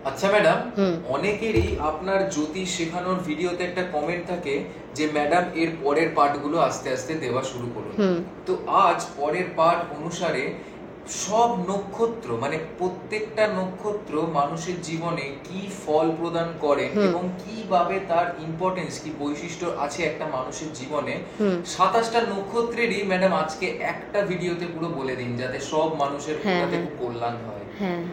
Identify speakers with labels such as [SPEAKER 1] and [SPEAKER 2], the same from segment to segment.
[SPEAKER 1] আচ্ছা ম্যাডাম, অনেকেরই আপনার জ্যোতিষ শেখানোর ভিডিওতে একটা কমেন্ট থাকে যে ম্যাডাম এর পরের পার্টগুলো আস্তে আস্তে দেওয়া শুরু করুন। তো আজ পরের পার্ট অনুসারে সব নক্ষত্র মানে প্রত্যেকটা নক্ষত্র মানুষের জীবনে কি ফল প্রদান করে এবং কিভাবে তার ইম্পর্টেন্স কি বৈশিষ্ট্য আছে একটা মানুষের জীবনে, 27টা নক্ষত্রেরই ম্যাডাম আজকে একটা ভিডিওতে পুরো বলে দিন যাতে সব মানুষের খুব কল্যাণ হয়।
[SPEAKER 2] হ্যাঁ,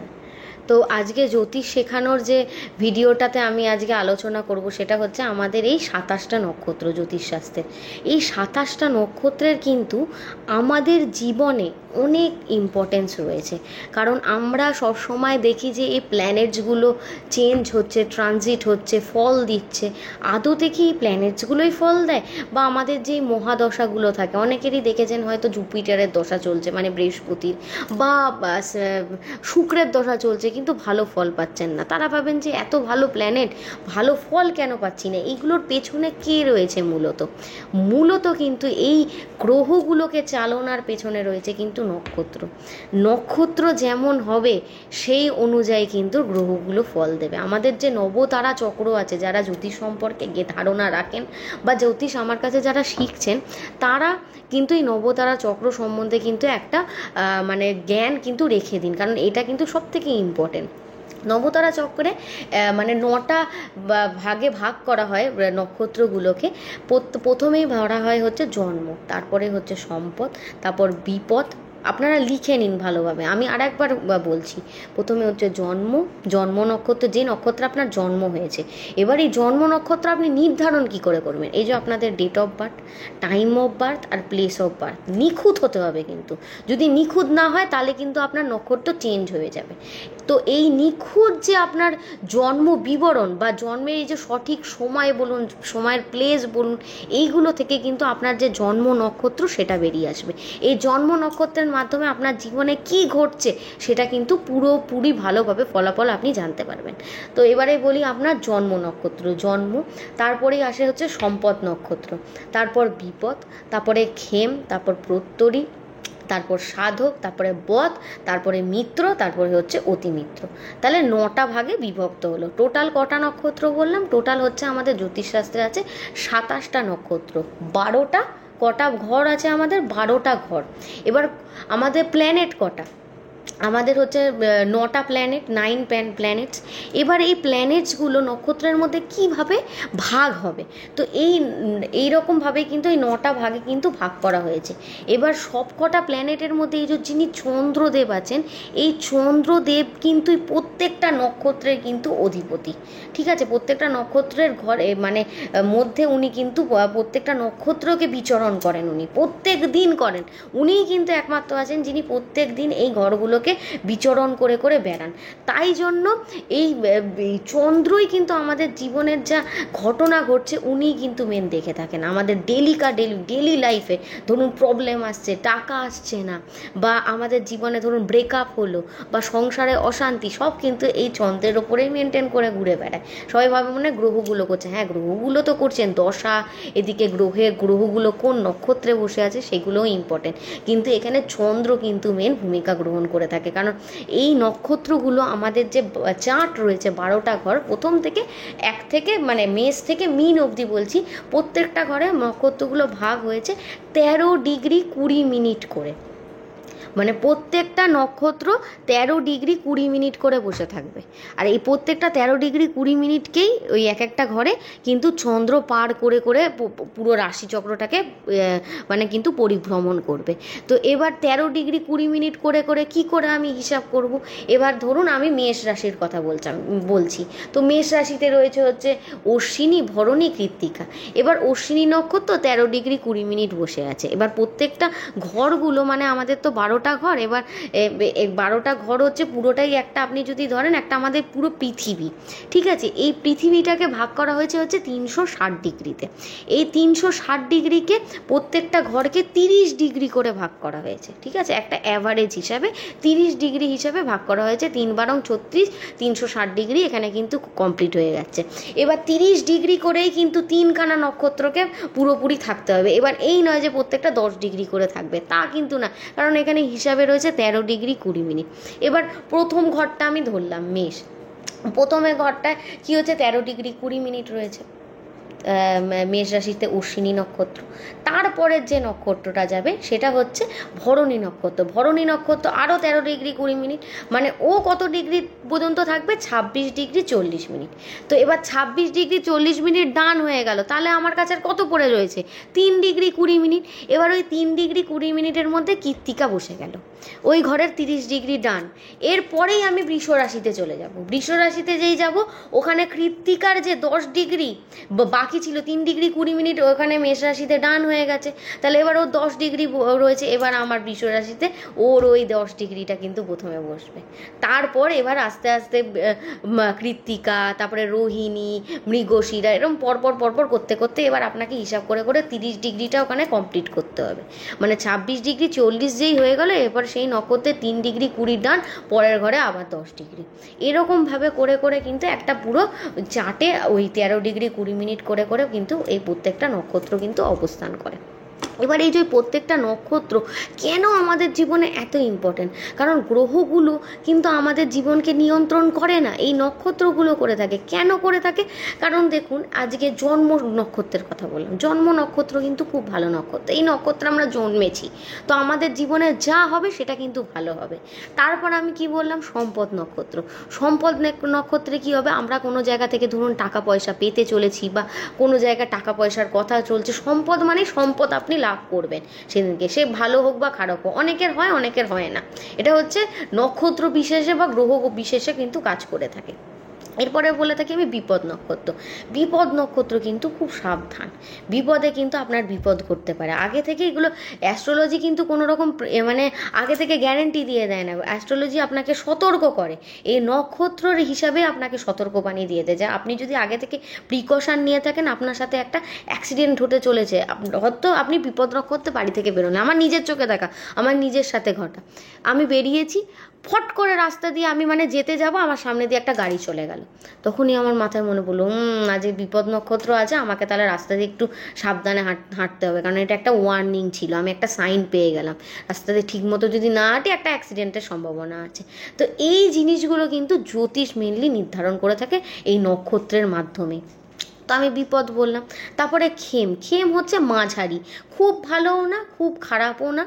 [SPEAKER 2] তো আজকে জ্যোতিষ শেখানোর যে ভিডিওটাতে আমি আজকে আলোচনা করব সেটা হচ্ছে আমাদের এই 27টা নক্ষত্র জ্যোতিষশাস্ত্রের। এই 27টা নক্ষত্রের কিন্তু আমাদের জীবনে অনেক ইম্পর্টেন্স রয়েছে, কারণ আমরা সবসময় দেখি যে এই প্ল্যানেটসগুলো চেঞ্জ হচ্ছে, ট্রানজিট হচ্ছে, ফল দিচ্ছে। আদতে কি এই প্ল্যানেটসগুলোই ফল দেয়, বা আমাদের যে মহাদশাগুলো থাকে, অনেকেরই দেখেছেন হয়তো জুপিটারের দশা চলছে মানে বৃহস্পতির, বা শুক্রের দশা চলছে কিন্তু ভালো ফল পাচ্ছেন না, তারা ভাবেন যে এত ভালো প্ল্যানেট ভালো ফল কেন পাচ্ছি না, এইগুলোর পেছনে কে রয়েছে? মূলত কিন্তু এই গ্রহগুলোকে চালনার পেছনে রয়েছে কিন্তু নক্ষত্র। নক্ষত্র যেমন হবে সেই অনুযায়ী কিন্তু গ্রহগুলো ফল দেবে। আমাদের যে নবতারা চক্র আছে, যারা জ্যোতিষ সম্পর্কে ধারণা রাখেন বা জ্যোতিষ আমার কাছে যারা শিখছেন, তারা কিন্তু এই নবতারা চক্র সম্বন্ধে কিন্তু একটা মানে জ্ঞান কিন্তু রেখে দিন, কারণ এটা কিন্তু সব থেকে ইম্পর্টেন্ট। নবতারা চক্রে মানে 9টা ভাগে ভাগ করা হয় নক্ষত্রগুলোকে। প্রথমেই ধরা হয় হচ্ছে জন্ম, তারপরে হচ্ছে সম্পদ, তারপর বিপদ। আপনারা লিখে নিন ভালোভাবে, আমি আর একবার বলছি। প্রথমে হচ্ছে জন্ম নক্ষত্র, যে নক্ষত্রে আপনার জন্ম হয়েছে। এবার এই জন্ম নক্ষত্র আপনি নির্ধারণ কি করে করবেন? এই যে আপনাদের date of birth, time of birth আর প্লেস অফ বার্থ নিখুঁত হতে হবে কিন্তু। যদি নিখুঁত না হয় তাহলে কিন্তু আপনার নক্ষত্র চেঞ্জ হয়ে যাবে। তো এই নিখুঁত যে আপনার জন্ম বিবরণ বা জন্মের এই যে সঠিক সময় বলুন, সময়ের প্লেস বলুন, এইগুলো থেকে কিন্তু আপনার যে জন্ম নক্ষত্র সেটা বেরিয়ে আসবে। এই জন্ম নক্ষত্রের মাধ্যমে আপনার জীবনে কি ঘটছে সেটা কিন্তু পুরোপুরি ভালোভাবে ফলাফল আপনি জানতে পারবেন। তো এবারে বলি আপনার জন্ম নক্ষত্র, তারপরেই আসে হচ্ছে সম্পদ নক্ষত্র, তারপর বিপদ, তারপরে খেম, তারপর প্রত্যরী, তারপর সাধক, তারপরে বধ, তারপরে মিত্র, তারপরে হচ্ছে অতিমিত্র। তাহলে 9টা ভাগে বিভক্ত হলো। টোটাল কটা নক্ষত্র বললাম? টোটাল হচ্ছে আমাদের জ্যোতিষশাস্ত্রে আছে 27টা নক্ষত্র। 12টা কটা ঘর আছে? আমাদের 12টা ঘর। এবার আমাদের প্ল্যানেট কটা? আমাদের হচ্ছে 9টা প্ল্যানেট, 9 প্ল্যানেটস। এবার এই প্ল্যানেটসগুলো নক্ষত্রের মধ্যে কিভাবে ভাগ হবে? তো এইরকমভাবে কিন্তু এই 9টা ভাগে কিন্তু ভাগ করা হয়েছে। এবার সব কটা প্ল্যানেটের মধ্যে এই যে যিনি চন্দ্রদেব আছেন, এই চন্দ্রদেব কিন্তু প্রত্যেকটা নক্ষত্রের কিন্তু অধিপতি। ঠিক আছে, প্রত্যেকটা নক্ষত্রের ঘরে মানে মধ্যে উনি কিন্তু প্রত্যেকটা নক্ষত্রকে বিচরণ করেন, উনি প্রত্যেক দিন করেন। উনিই কিন্তু একমাত্র আছেন যিনি প্রত্যেক দিন এই ঘরগুলোকে বিচরণ করে করে বেড়ান। তাই জন্য এই চন্দ্রই কিন্তু আমাদের জীবনের যা ঘটনা ঘটছে উনিই কিন্তু মেন দেখে থাকেন। আমাদের ডেলি লাইফে ধরুন প্রবলেম আসছে, টাকা আসছে না, বা আমাদের জীবনে ধরুন ব্রেকআপ হলো, বা সংসারে অশান্তি, সব কিন্তু এই চন্দ্রের ওপরেই মেনটেন করে ঘুরে বেড়ায়। সবাই ভাবে মনে গ্রহগুলো করছে, হ্যাঁ গ্রহগুলো তো করছেন, দশা এদিকে গ্রহগুলো কোন নক্ষত্রে বসে আছে সেগুলোও ইম্পর্টেন্ট, কিন্তু এখানে চন্দ্র কিন্তু মেন ভূমিকা গ্রহণ করে থাকে। কারণ এই নক্ষত্রগুলো আমাদের যে চার্ট রয়েছে 12টা ঘর, প্রথম থেকে এক থেকে মানে মেষ থেকে মিন অবধি বলছি, প্রত্যেকটা ঘরে নক্ষত্রগুলো ভাগ হয়েছে 13 ডিগ্রি 20 মিনিট করে। মানে প্রত্যেকটা নক্ষত্র 13 ডিগ্রি 20 মিনিট করে বসে থাকবে। আর এই প্রত্যেকটা 13 ডিগ্রি 20 মিনিটকেই ওই এক একটা ঘরে কিন্তু চন্দ্র পার করে করে পুরো রাশিচক্রটাকে মানে কিন্তু পরিভ্রমণ করবে। তো এবার 13 ডিগ্রি 20 মিনিট করে করে কি করে আমি হিসাব করব? এবার ধরুন আমি মেষ রাশির কথা বলছি। তো মেষ রাশিতে রয়েছে হচ্ছে অশ্বিনী, ভরণী, কৃত্তিকা। এবার অশ্বিনী নক্ষত্র 13 ডিগ্রি 20 মিনিট বসে আছে। এবার প্রত্যেকটা ঘরগুলো মানে আমাদের তো 12টা ঘর। এবার 12টা ঘর হচ্ছে পুরোটাই একটা, আপনি যদি ধরেন একটা আমাদের পুরো পৃথিবী, ঠিক আছে, এই পৃথিবীটাকে ভাগ করা হয়েছে হচ্ছে 360 ডিগ্রিতে। এই 360 ডিগ্রিকে প্রত্যেকটা ঘরকে 30 ডিগ্রি করে ভাগ করা হয়েছে, ঠিক আছে, একটা অ্যাভারেজ হিসাবে 30 ডিগ্রি হিসাবে ভাগ করা হয়েছে। 3 × 32 360 ডিগ্রি এখানে কিন্তু কমপ্লিট হয়ে যাচ্ছে। এবার 30 ডিগ্রি করেই কিন্তু 3খানা নক্ষত্রকে পুরোপুরি থাকতে হবে। এবার এই নয় যে প্রত্যেকটা 10 ডিগ্রি করে থাকবে, তা কিন্তু না, কারণ এখানে হিসাবে রয়েছে 13 ডিগ্রি 20 মিনিট। এবার প্রথম ঘরটা আমি ধরলাম মেষ, প্রথমে ঘরটায় কী হচ্ছে 13°20' রয়েছে মেষ রাশিতে অশ্বিনী নক্ষত্র। তারপরের যে নক্ষত্রটা যাবে সেটা হচ্ছে ভরণী নক্ষত্র। ভরণী নক্ষত্র আরও 13°20', মানে ও কত ডিগ্রি পর্যন্ত থাকবে? 26°40'। তো এবার 26°40' ডান হয়ে গেল, তাহলে আমার কাছে আর কত পড়ে রয়েছে? 3°20'। এবার ওই 3°20'-এর মধ্যে কৃত্তিকা বসে গেল, ওই ঘরের 30° ডান। এরপরেই আমি বৃষ রাশিতে চলে যাব। বৃষ রাশিতে যেই যাব, ওখানে কৃত্তিকার যে 10° বাকি ছিল, 3°20', ওখানে মেষ রাশিতে ডান হয়ে গেছে, তাহলে এবার ও 10° রয়েছে। এবার আমার বৃষ রাশিতে ওর ওই 10°টা কিন্তু প্রথমে বসবে। তারপর এবার আস্তে আস্তে কৃত্তিকা, তারপরে রোহিণী, মৃগশিরা, এরকম পরপর পরপর করতে করতে এবার আপনাকে হিসাব করে করে 30°টা ওখানে কমপ্লিট করতে হবে। মানে 26°40 যেই হয়ে গেল, এরপর সেই নক্ষত্রে 3°20' ডান, পরের ঘরে আবার 10°। এরকমভাবে করে করে কিন্তু একটা পুরো চার্টে ওই 13°20' করে করে কিন্তু এই প্রত্যেকটা নক্ষত্র কিন্তু অবস্থান করে। এবার এই যে প্রত্যেকটা নক্ষত্র কেন আমাদের জীবনে এত ইম্পর্টেন্ট, কারণ গ্রহগুলো কিন্তু আমাদের জীবনকে নিয়ন্ত্রণ করে না, এই নক্ষত্রগুলো করে থাকে। কেন করে থাকে? কারণ দেখুন, আজকে জন্ম নক্ষত্রের কথা বললাম, জন্ম নক্ষত্র কিন্তু খুব ভালো নক্ষত্র। এই নক্ষত্রে আমরা জন্মেছি, তো আমাদের জীবনে যা হবে সেটা কিন্তু ভালো হবে। তারপর আমি কি বললাম? সম্পদ নক্ষত্র। সম্পদ নক্ষত্রে কি হবে? আমরা কোনো জায়গা থেকে ধরুন টাকা পয়সা পেতে চলেছি, বা কোনো জায়গায় টাকা পয়সার কথা চলছে। সম্পদ মানে সম্পদ আপনি লাভ করবেন সেদিনকে, সে ভালো হোক বা খারাপ হোক। অনেকের হয়, অনেকের হয় না। এটা হচ্ছে নক্ষত্র বিশেষে বা গ্রহ বিশেষে কিন্তু কাজ করে থাকে। এরপরে বলে থাকি আমি বিপদ নক্ষত্র। বিপদ নক্ষত্র কিন্তু খুব সাবধান, বিপদে কিন্তু আপনার বিপদ ঘটতে পারে। আগে থেকে এগুলো অ্যাস্ট্রোলজি কিন্তু কোনো রকম মানে আগে থেকে গ্যারেন্টি দিয়ে দেয় না, অ্যাস্ট্রোলজি আপনাকে সতর্ক করে, এই নক্ষত্রের হিসাবে আপনাকে সতর্কবাণী দিয়ে দেয় যে আপনি যদি আগে থেকে প্রিকশন নিয়ে থাকেন, আপনার সাথে একটা অ্যাক্সিডেন্ট ঘটে চলেছে, হয়তো আপনি বিপদ নক্ষত্রে বাড়ি থেকে বেরোলেন। আমার নিজের চোখে দেখা, আমার নিজের সাথে ঘটা। আমি বেরিয়েছি, ফট করে রাস্তা দিয়ে আমি মানে যেতে যাব, আমার সামনে দিয়ে একটা গাড়ি চলে গেল। তখনই আমার মাথায় মনে পড়লো, আজকে বিপদ নক্ষত্র আছে, আমাকে তাহলে রাস্তা দিয়ে একটু সাবধানে হাঁটতে হবে, কারণ এটা একটা ওয়ার্নিং ছিল, আমি একটা সাইন পেয়ে গেলাম। রাস্তা দিয়ে ঠিক মতো যদি না হাঁটি, একটা অ্যাক্সিডেন্টের সম্ভাবনা আছে। তো এই জিনিসগুলো কিন্তু জ্যোতিষ মেনলি নির্ধারণ করে থাকে এই নক্ষত্রের মাধ্যমে। তো আমি বিপদ বললাম। তারপরে খেম। খেম হচ্ছে মাঝারি, খুব ভালোও না, খুব খারাপও না,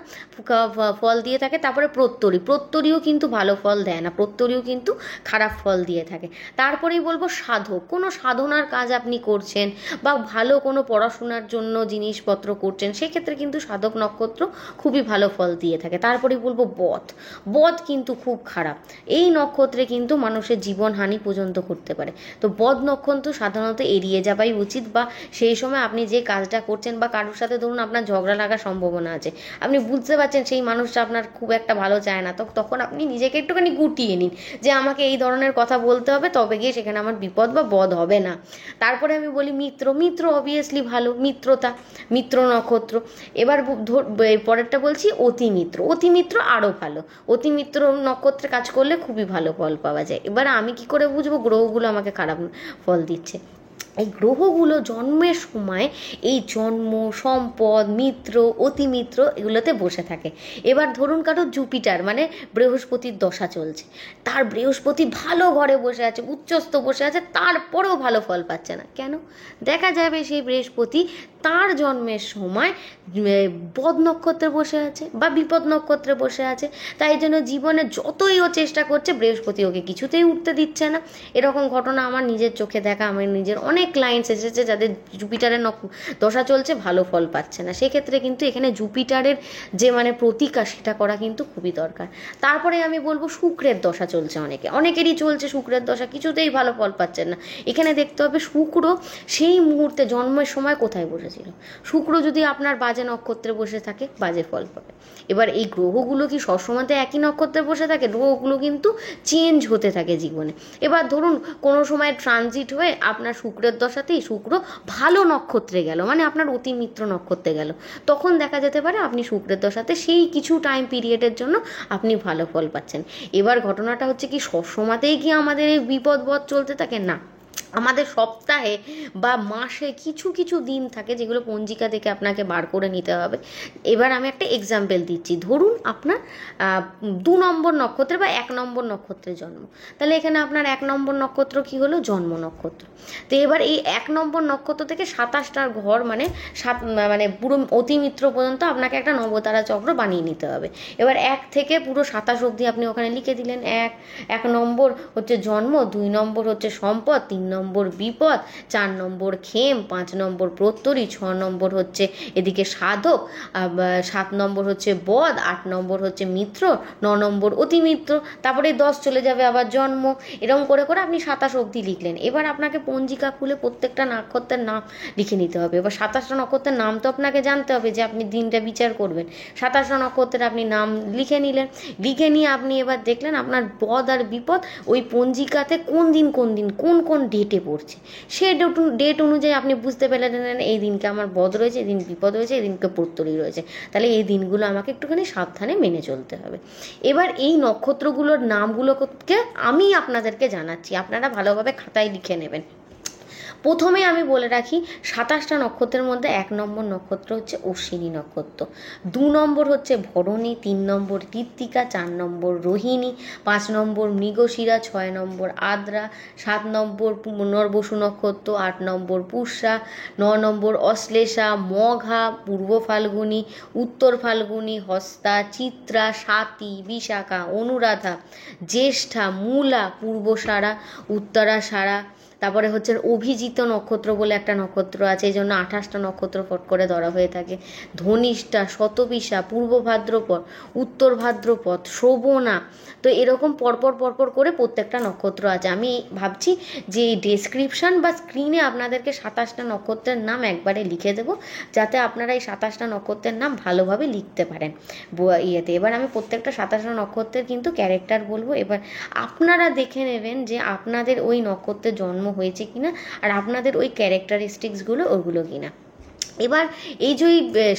[SPEAKER 2] ফল দিয়ে থাকে। তারপরে প্রত্যরী। প্রত্যরীও কিন্তু ভালো ফল দেয় না, প্রত্যরীও কিন্তু খারাপ ফল দিয়ে থাকে। তারপরেই বলবো সাধক। কোনো সাধনার কাজ আপনি করছেন, বা ভালো কোনো পড়াশোনার জন্য জিনিসপত্র করছেন, সেক্ষেত্রে কিন্তু সাধক নক্ষত্র খুবই ভালো ফল দিয়ে থাকে। তারপরেই বলবো বদ। বদ কিন্তু খুব খারাপ, এই নক্ষত্রে কিন্তু মানুষের জীবনহানি পর্যন্ত করতে পারে। তো বদ নক্ষত্র সাধারণত এড়িয়ে যাওয়াই উচিত, বা সেই সময় আপনি যে কাজটা করছেন, বা কারোর সাথে ধরুন আপনার ঝগড়া লাগার সম্ভাবনা আছে, আপনি বুঝতে পারছেন সেই মানুষটা আপনার খুব একটা ভালো চায় না, তো তখন আপনি নিজেকে একটুখানি গুটিয়ে নিন যে আমাকে এই ধরনের কথা বলতে হবে, তবে গিয়ে সেখানে আমার বিপদ বা বদ হবে না। তারপরে আমি বলি মিত্র। মিত্র অবভিয়াসলি ভালো, মিত্রতা, মিত্র নক্ষত্র। এবার পরেরটা বলছি অতি মিত্র। অতি মিত্র আরও ভালো, অতি মিত্র নক্ষত্রে কাজ করলে খুবই ভালো ফল পাওয়া যায়। এবার আমি কি করে বুঝবো গ্রহগুলো আমাকে খারাপ ফল দিচ্ছে? এই গ্রহগুলো জন্মের সময় এই জন্ম, সম্পদ, মিত্র, অতিমিত্র এগুলোতে বসে থাকে। এবার ধরুন কারো জুপিটার মানে বৃহস্পতির দশা চলছে, তার বৃহস্পতি ভালো ঘরে বসে আছে, উচ্চস্থ বসে আছে, তারপরেও ভালো ফল পাচ্ছে না। কেন? দেখা যাবে সেই বৃহস্পতি তার জন্মের সময় বদ নক্ষত্রে বসে আছে বা বিপদ নক্ষত্রে বসে আছে, তাই জন্য জীবনে যতই ও চেষ্টা করছে, বৃহস্পতি ওকে কিছুতেই উঠতে দিচ্ছে না। এরকম ঘটনা আমার নিজের চোখে দেখা, আমার নিজের অনেক ক্লায়েন্টস এসেছে যাদের জুপিটারের দশা চলছে, ভালো ফল পাচ্ছে না। সেক্ষেত্রে কিন্তু এখানে জুপিটারের যে মানে প্রতিকার, সেটা করা কিন্তু খুবই দরকার। তারপরে আমি বলবো শুক্রের দশা চলছে অনেকেরই চলছে শুক্রের দশা, কিছুতেই ভালো ফল পাচ্ছেন না। এখানে দেখতে হবে শুক্র সেই মুহূর্তে জন্মের সময় কোথায় বসেছিল। শুক্র যদি আপনার বাজে নক্ষত্রে বসে থাকে, বাজে ফল পাবে। এবার এই গ্রহগুলো কি সবসময়তে একই নক্ষত্রে বসে থাকে? গ্রহগুলো কিন্তু চেঞ্জ হতে থাকে জীবনে। এবার ধরুন কোনো সময় ট্রানজিট হয়ে আপনার শুক্রের দশাতেই শুক্র ভালো নক্ষত্রে গেল, মানে আপনার অতি মিত্র নক্ষত্রে গেল, তখন দেখা যেতে পারে আপনি শুক্রের দশাতে সেই কিছু টাইম পিরিয়ডের জন্য আপনি ভালো ফল পাচ্ছেন। এবার ঘটনাটা হচ্ছে কি, সবসময়তেই কি আমাদের এই বিপদ বধ চলতে থাকে? না, আমাদের সপ্তাহে বা মাসে কিছু কিছু দিন থাকে যেগুলো পঞ্জিকা থেকে আপনাকে বার করে নিতে হবে। এবার আমি একটা এক্সাম্পল দিচ্ছি। ধরুন আপনার 2 নম্বর নক্ষত্রে বা 1 নম্বর নক্ষত্রে জন্ম, তাহলে এখানে আপনার 1 নম্বর নক্ষত্র কি হলো? জন্ম নক্ষত্র। তো এবার এই 1 নম্বর নক্ষত্র থেকে 27টা ঘর মানে মানে পুরো অতিমিত্র পর্যন্ত আপনাকে একটা নবতারা চক্র বানিয়ে নিতে হবে। এবার 1 থেকে পুরো 27 অবধি আপনি ওখানে লিখে দিলেন। 1 নম্বর হচ্ছে জন্ম, 2 নম্বর হচ্ছে সম্পদ, 3 নম্বর বিপদ, 4 নম্বর খেম, 5 নম্বর প্রত্যরী, 6 নম্বর হচ্ছে এদিকে সাধক, 7 নম্বর হচ্ছে বদ, 8 নম্বর হচ্ছে মিত্র, 9 নম্বর অতিমিত্র, তারপরে 10 চলে যাবে আবার জন্ম। এরকম করে করে আপনি 27 অবধি লিখলেন। এবার আপনাকে পঞ্জিকা খুলে প্রত্যেকটা নক্ষত্রের নাম লিখে নিতে হবে। এবার 27টা নক্ষত্রের নাম তো আপনাকে জানতে হবে যে আপনি দিনটা বিচার করবেন। 27টা নক্ষত্রের আপনি নাম লিখে নিলেন। লিখে নিয়ে আপনি এবার দেখলেন আপনার বদ আর বিপদ ওই পঞ্জিকাতে কোন দিন কোন কোন ডেটে পড়ছে। সে ডেট অনুযায়ী আপনি বুঝতে পারলেন এই দিনকে আমার বদ রয়েছে, এই দিন বিপদ রয়েছে, এই দিনকে প্রত্যরী রয়েছে, তাহলে এই দিনগুলো আমাকে একটুখানি সাবধানে মেনে চলতে হবে। এবার এই নক্ষত্রগুলোর নামগুলোকে আমি আপনাদেরকে জানাচ্ছি, আপনারা ভালোভাবে খাতায় লিখে নেবেন। প্রথমে আমি বলে রাখি 27টা নক্ষত্রের মধ্যে 1 নম্বর নক্ষত্র হচ্ছে অশ্বিনী নক্ষত্র, 2 নম্বর হচ্ছে ভরণী, 3 নম্বর কৃত্তিকা, 4 নম্বর রোহিণী, 5 নম্বর মৃগশিরা, 6 নম্বর আদ্রা, 7 নম্বর পুনর্বসু নক্ষত্র, 8 নম্বর পুষ্যা, 9 নম্বর অশ্লেষা, মঘা, পূর্ব ফাল্গুনী, উত্তর ফাল্গুনী, হস্তা, চিত্রা, স্বাতী, বিশাখা, অনুরাধা, জ্যেষ্ঠা, মূলা, পূর্বসারা, উত্তরাষাঢ়া। তারপরে হচ্ছে অভিজিৎ নক্ষত্র বলে একটা নক্ষত্র আছে, এই জন্য 28টা নক্ষত্র ফট করে ধরা হয়ে থাকে। ধনিষ্ঠা, শতবিশা, পূর্ব ভাদ্রপদ, উত্তর ভাদ্রপদ, শ্রবণা। তো এরকম পরপর করে প্রত্যেকটা নক্ষত্র আছে। আমি ভাবছি যে এই ডেসক্রিপশান বা স্ক্রিনে আপনাদেরকে 27টা নক্ষত্রের নাম একবারে লিখে দেবো, যাতে আপনারা এই 27টা নক্ষত্রের নাম ভালোভাবে লিখতে পারেন ইয়েতে। এবার আমি প্রত্যেকটা 27টা নক্ষত্রের কিন্তু ক্যারেক্টার বলবো। এবার আপনারা দেখে নেবেন যে আপনাদের ওই নক্ষত্রের জন্ম হয়েছে কিনা আর আপনাদের ওই ক্যারেক্টারিস্টিক্সগুলো ওগুলো কিনা। এবার এই যে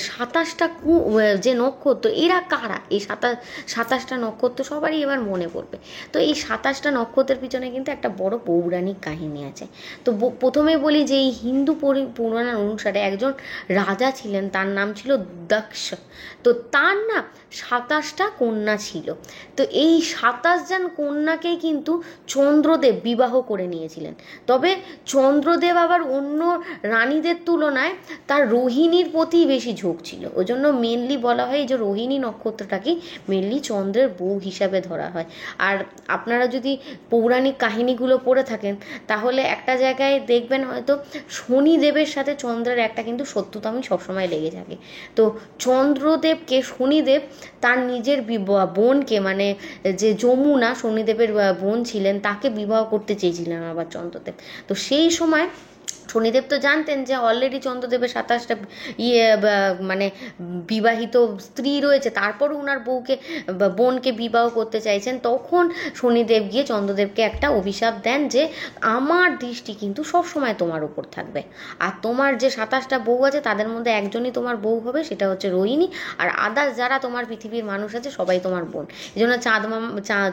[SPEAKER 2] 27টা যে নক্ষত্র, এরা কারা? এই 27টা নক্ষত্র সবারই এবার মনে পড়বে। তো এই 27টা নক্ষত্রের পিছনে কিন্তু একটা বড় পৌরাণিক কাহিনী আছে। তো প্রথমে বলি যে এই হিন্দু পুরাণ অনুসারে একজন রাজা ছিলেন, তার নাম ছিল দক্ষ। তো তার না 27টা কন্যা ছিল। তো এই 27 জন কন্যাকেই কিন্তু চন্দ্রদেব বিবাহ করে নিয়েছিলেন। তবে চন্দ্রদেব আবার অন্য রানীদের তুলনায় তার রোহিণীর প্রতি বেশি ঝোঁক ছিল। ওই জন্য মেনলি বলা হয় যে রোহিণী নক্ষত্রটাকে মেনলি চন্দ্রের বউ হিসাবে ধরা হয়। আর আপনারা যদি পৌরাণিক কাহিনীগুলো পড়ে থাকেন তাহলে একটা জায়গায় দেখবেন হয়তো শনিদেবের সাথে চন্দ্রের একটা কিন্তু শত্রুতামি সবসময় লেগে থাকে। তো চন্দ্রদেবকে শনিদেব তার নিজের বোনকে, মানে যে যমুনা শনিদেবের বোন ছিলেন, তাকে বিবাহ করতে চেয়েছিলেন আবার চন্দ্রদেব। তো সেই সময় শনিদেব তো জানতেন যে অলরেডি চন্দ্রদেবের 27টা মানে বিবাহিত স্ত্রী রয়েছে, তারপরও ওনার বোনকে বিবাহ করতে চাইছেন। তখন শনিদেব গিয়ে চন্দ্রদেবকে একটা অভিশাপ দেন যে আমার দৃষ্টি কিন্তু সবসময় তোমার উপর থাকবে, আর তোমার যে 27টা বউ আছে তাদের মধ্যে একজনই তোমার বউ হবে, সেটা হচ্ছে রোহিণী, আর আদার্স যারা তোমার পৃথিবীর মানুষ আছে সবাই তোমার বোন। এই জন্য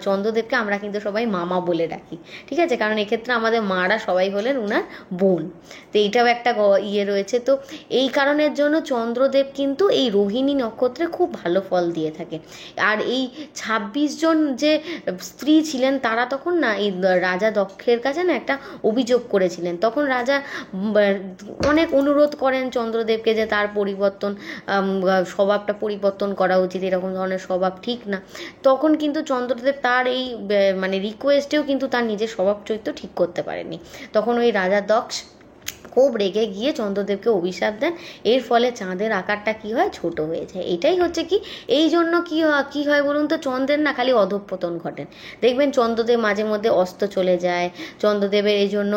[SPEAKER 2] চন্দ্রদেবকে আমরা কিন্তু সবাই মামা বলে ডাকি, ঠিক আছে? কারণ এক্ষেত্রে আমাদের মারা সবাই হলেন ওনার বোন। তো এইটাও একটা রয়েছে। তো এই কারণের জন্য চন্দ্রদেব কিন্তু এই রোহিণী নক্ষত্রে খুব ভালো ফল দিয়ে থাকে। আর এই 26 জন যে স্ত্রী ছিলেন তারা তখন না এই রাজা দক্ষের কাছে না একটা অভিযোগ করেছিলেন। তখন রাজা অনেক অনুরোধ করেন চন্দ্রদেবকে যে তার স্বভাবটা পরিবর্তন করা উচিত, এরকম ধরনের স্বভাব ঠিক না। তখন কিন্তু চন্দ্রদেব তার এই মানে রিকোয়েস্টেও কিন্তু তার নিজের স্বভাব চরিত্র ঠিক করতে পারেনি। তখন ওই রাজা দক্ষ খুব রেগে গিয়ে চন্দ্রদেবকে অভিশাপ দেন। এর ফলে চাঁদের আকারটা কি হয়? ছোট হয়ে যায়। এটাই হচ্ছে কি, এই জন্য কি হয় বলুন তো, চন্দ্রের না খালি অধঃপতন ঘটেন। দেখবেন চন্দ্রদেব মাঝে মধ্যে অস্ত চলে যায়। চন্দ্রদেবের এই জন্য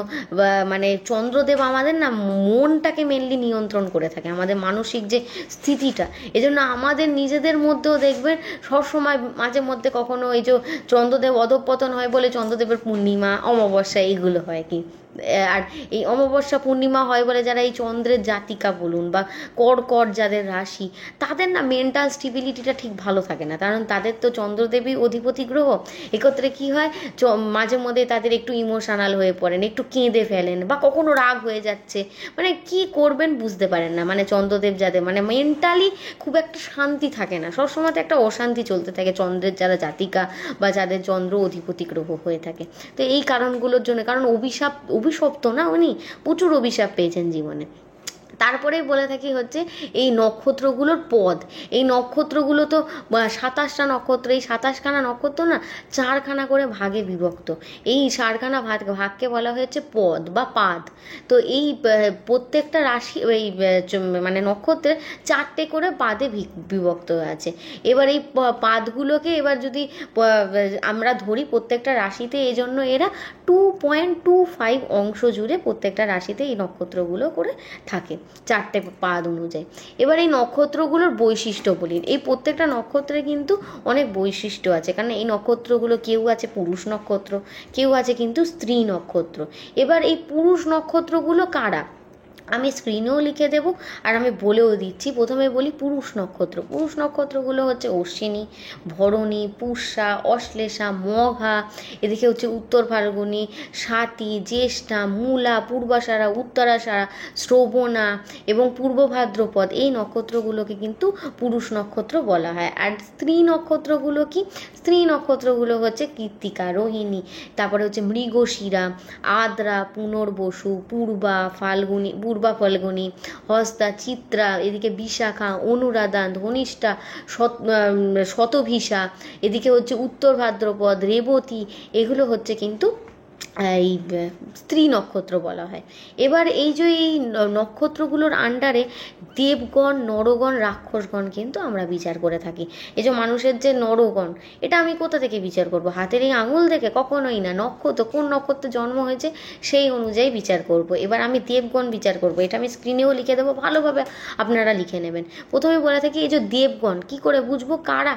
[SPEAKER 2] মানে চন্দ্রদেব আমাদের না মনটাকে মেনলি নিয়ন্ত্রণ করে থাকে, আমাদের মানসিক যে স্থিতিটা। এই জন্য আমাদের নিজেদের মধ্যেও দেখবেন সবসময় মাঝে মধ্যে কখনো এই যে চন্দ্রদেব অধঃপতন হয় বলে চন্দ্রদেবের পূর্ণিমা, অমাবস্যা এইগুলো হয় কি আর এই অমাবস্যা পূর্ণিমা হয় বলে যারা এই চন্দ্রের জাতিকা বলুন বা কর্কট যাদের রাশি, তাদের না মেন্টাল স্টেবিলিটিটা ঠিক ভালো থাকে না, কারণ তাদের তো চন্দ্রদেবী অধিপতি গ্রহ। এক্ষেত্রে কি হয়, মাঝে মধ্যে তাদের একটু ইমোশনাল হয়ে পড়েন, একটু কেঁদে ফেলেন বা কখনো রাগ হয়ে যাচ্ছে, মানে কি করবেন বুঝতে পারেন না, মানে চন্দ্রদেব যাদের মানে মেন্টালি খুব একটা শান্তি থাকে না, সবসময় তো একটা অশান্তি চলতে থাকে চন্দ্রের যারা জাতিকা বা যাদের চন্দ্র অধিপতি গ্রহ হয়ে থাকে। তো এই কারণগুলোর জন্য, কারণ অভিশপ্ত না উনি, প্রচুর অভিশাপ পেয়েছেন জীবনে। তারপরেই বলে থাকি হচ্ছে এই নক্ষত্রগুলোর পদ। এই নক্ষত্রগুলো তো 27টা নক্ষত্র, এই 27খানা নক্ষত্র না 4খানা করে ভাগে বিভক্ত। এই 4খানা ভাগকে বলা হয়েছে পদ বা পাদ। তো এই প্রত্যেকটা রাশি এই মানে নক্ষত্রের 4টে করে পাদে বিভক্ত আছে। এবার এই পাদগুলোকে এবার যদি আমরা ধরি প্রত্যেকটা রাশিতে, এই জন্য এরা 2.25 অংশ জুড়ে প্রত্যেকটা রাশিতে এই নক্ষত্রগুলো করে থাকে 4টে পাদ অনুযায়ী। এবার এই নক্ষত্রগুলোর বৈশিষ্ট্য বলি। এই প্রত্যেকটা নক্ষত্রে কিন্তু অনেক বৈশিষ্ট্য আছে, কারণ এই নক্ষত্রগুলো কেউ আছে পুরুষ নক্ষত্র, কেউ আছে কিন্তু স্ত্রী নক্ষত্র। এবার এই পুরুষ নক্ষত্রগুলো কারা আমি স্ক্রিনেও লিখে দেব আর আমি বলেও দিচ্ছি। প্রথমে বলি পুরুষ নক্ষত্র। পুরুষ নক্ষত্রগুলো হচ্ছে অশ্বিনী, ভরণী, পুষ্যা, অশ্লেষা, মঘা, এদিকে হচ্ছে উত্তর ফাল্গুনী, স্বাতী, জ্যেষ্ঠা, মূলা, পূর্বাষাঢ়া, উত্তরাষাঢ়া, শ্রবণা এবং পূর্ব ভাদ্রপদ। এই নক্ষত্রগুলোকে কিন্তু পুরুষ নক্ষত্র বলা হয়। আর স্ত্রী নক্ষত্রগুলো কি? স্ত্রী নক্ষত্রগুলো হচ্ছে কৃত্তিকা, রোহিণী, তারপরে হচ্ছে মৃগশিরা, আদ্রা, পুনর্বসু, পূর্বা ফাল্গুনী, হস্তা, চিত্রা, এদিকে বিশাখা, অনুরাধা, ধনিষ্ঠা, শতভিষা, এদিকে হচ্ছে উত্তর ভাদ্রপদ, রেবতী, এগুলো হচ্ছে কিন্তু এই স্ত্রী নক্ষত্র বলা হয়। এবার এই যে এই নক্ষত্রগুলোর আন্ডারে দেবগণ, নরগণ, রাক্ষসগণ কিন্তু আমরা বিচার করে থাকি। এই যে মানুষের যে নরগণ, এটা আমি কোথা থেকে বিচার করব? হাতের এই আঙুল থেকে? কখনোই না। নক্ষত্র, কোন নক্ষত্রে জন্ম হয়েছে সেই অনুযায়ী বিচার করব। এবার আমি দেবগণ বিচার করব, এটা আমি স্ক্রিনেও লিখে দেবো, ভালোভাবে আপনারা লিখে নেবেন। প্রথমে বলে থাকি এই যে দেবগণ, কি করে বুঝবো কারা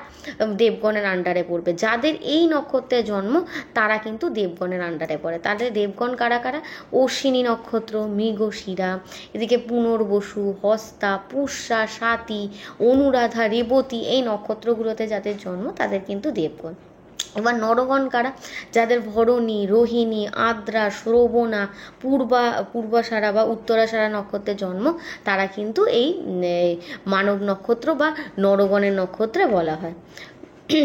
[SPEAKER 2] দেবগণের আন্ডারে পড়বে? যাদের এই নক্ষত্রে জন্ম তারা কিন্তু দেবগণের আন্ডারে পড়ে। তাদের দেবগণ কারা কারা? অশ্বিনী নক্ষত্র, মৃগশিরা, এদিকে পুনর্বসু, হস্তা, পুষ্যা, স্বাতী, অনুরাধা, রেবতী, এই নক্ষত্রগুলোতে যাদের জন্ম তাদের কিন্তু দেবগণ। এবার নরগণ কারা? যাদের ভরণী, রোহিণী, আদ্রা, শ্রবণা, পূর্বাষাঢ়া বা উত্তরাষাঢ়া নক্ষত্রে জন্ম, তারা কিন্তু এই মানব নক্ষত্র বা নরগণের নক্ষত্রে বলা হয়।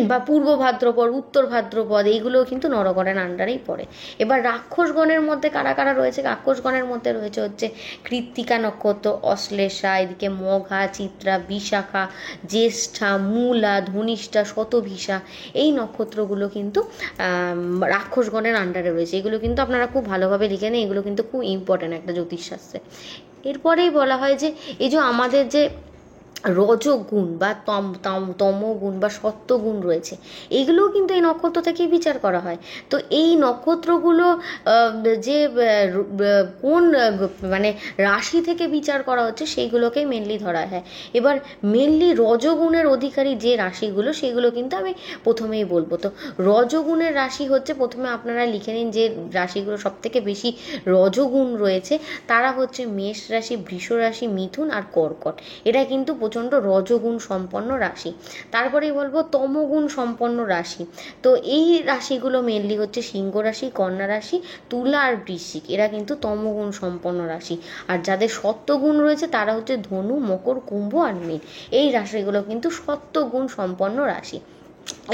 [SPEAKER 2] বা পূর্ব ভাদ্রপদ, উত্তর ভাদ্রপদ, এইগুলোও কিন্তু নরগণের আন্ডারেই পড়ে। এবার রাক্ষসগণের মধ্যে কারা কারা রয়েছে? রাক্ষসগণের মধ্যে রয়েছে হচ্ছে কৃত্তিকা নক্ষত্র, অশ্লেষা, এদিকে মঘা, চিত্রা, বিশাখা, জ্যেষ্ঠা, মূলা, ধনিষ্ঠা, শতভিষা, এই নক্ষত্রগুলো কিন্তু রাক্ষসগণের আন্ডারে রয়েছে। এগুলো কিন্তু আপনারা খুব ভালোভাবে লিখে নেন, এগুলো কিন্তু খুব ইম্পর্ট্যান্ট একটা জ্যোতিষশাস্ত্রে। এরপরেই বলা হয় যে এই যে আমাদের যে রজগুণ বা তমগুণ বা সত্যগুণ রয়েছে, এগুলোও কিন্তু এই নক্ষত্র থেকেই বিচার করা হয়। তো এই নক্ষত্রগুলো যে কোন মানে রাশি থেকে বিচার করা হচ্ছে সেইগুলোকেই মেনলি ধরা হয়। এবার মেনলি রজগুণের অধিকারী যে রাশিগুলো, সেগুলো কিন্তু আমি প্রথমেই বলবো। তো রজগুণের রাশি হচ্ছে, প্রথমে আপনারা লিখে নিন যে রাশিগুলো সব থেকে বেশি রজগুণ রয়েছে, তারা হচ্ছে মেষ রাশি, বৃষ রাশি, মিথুন আর কর্কট। এটা কিন্তু প্রচণ্ড রজগুণ সম্পন্ন রাশি। তারপরেই বলবো তমগুণ সম্পন্ন রাশি। তো এই রাশিগুলো মেনলি হচ্ছে সিংহ রাশি, কন্যা রাশি, তুলা আর বৃশ্চিক। এরা কিন্তু তমগুণ সম্পন্ন রাশি। আর যাদের সত্যগুণ রয়েছে তারা হচ্ছে ধনু, মকর, কুম্ভ আর মীন। এই রাশিগুলো কিন্তু সত্যগুণ সম্পন্ন রাশি।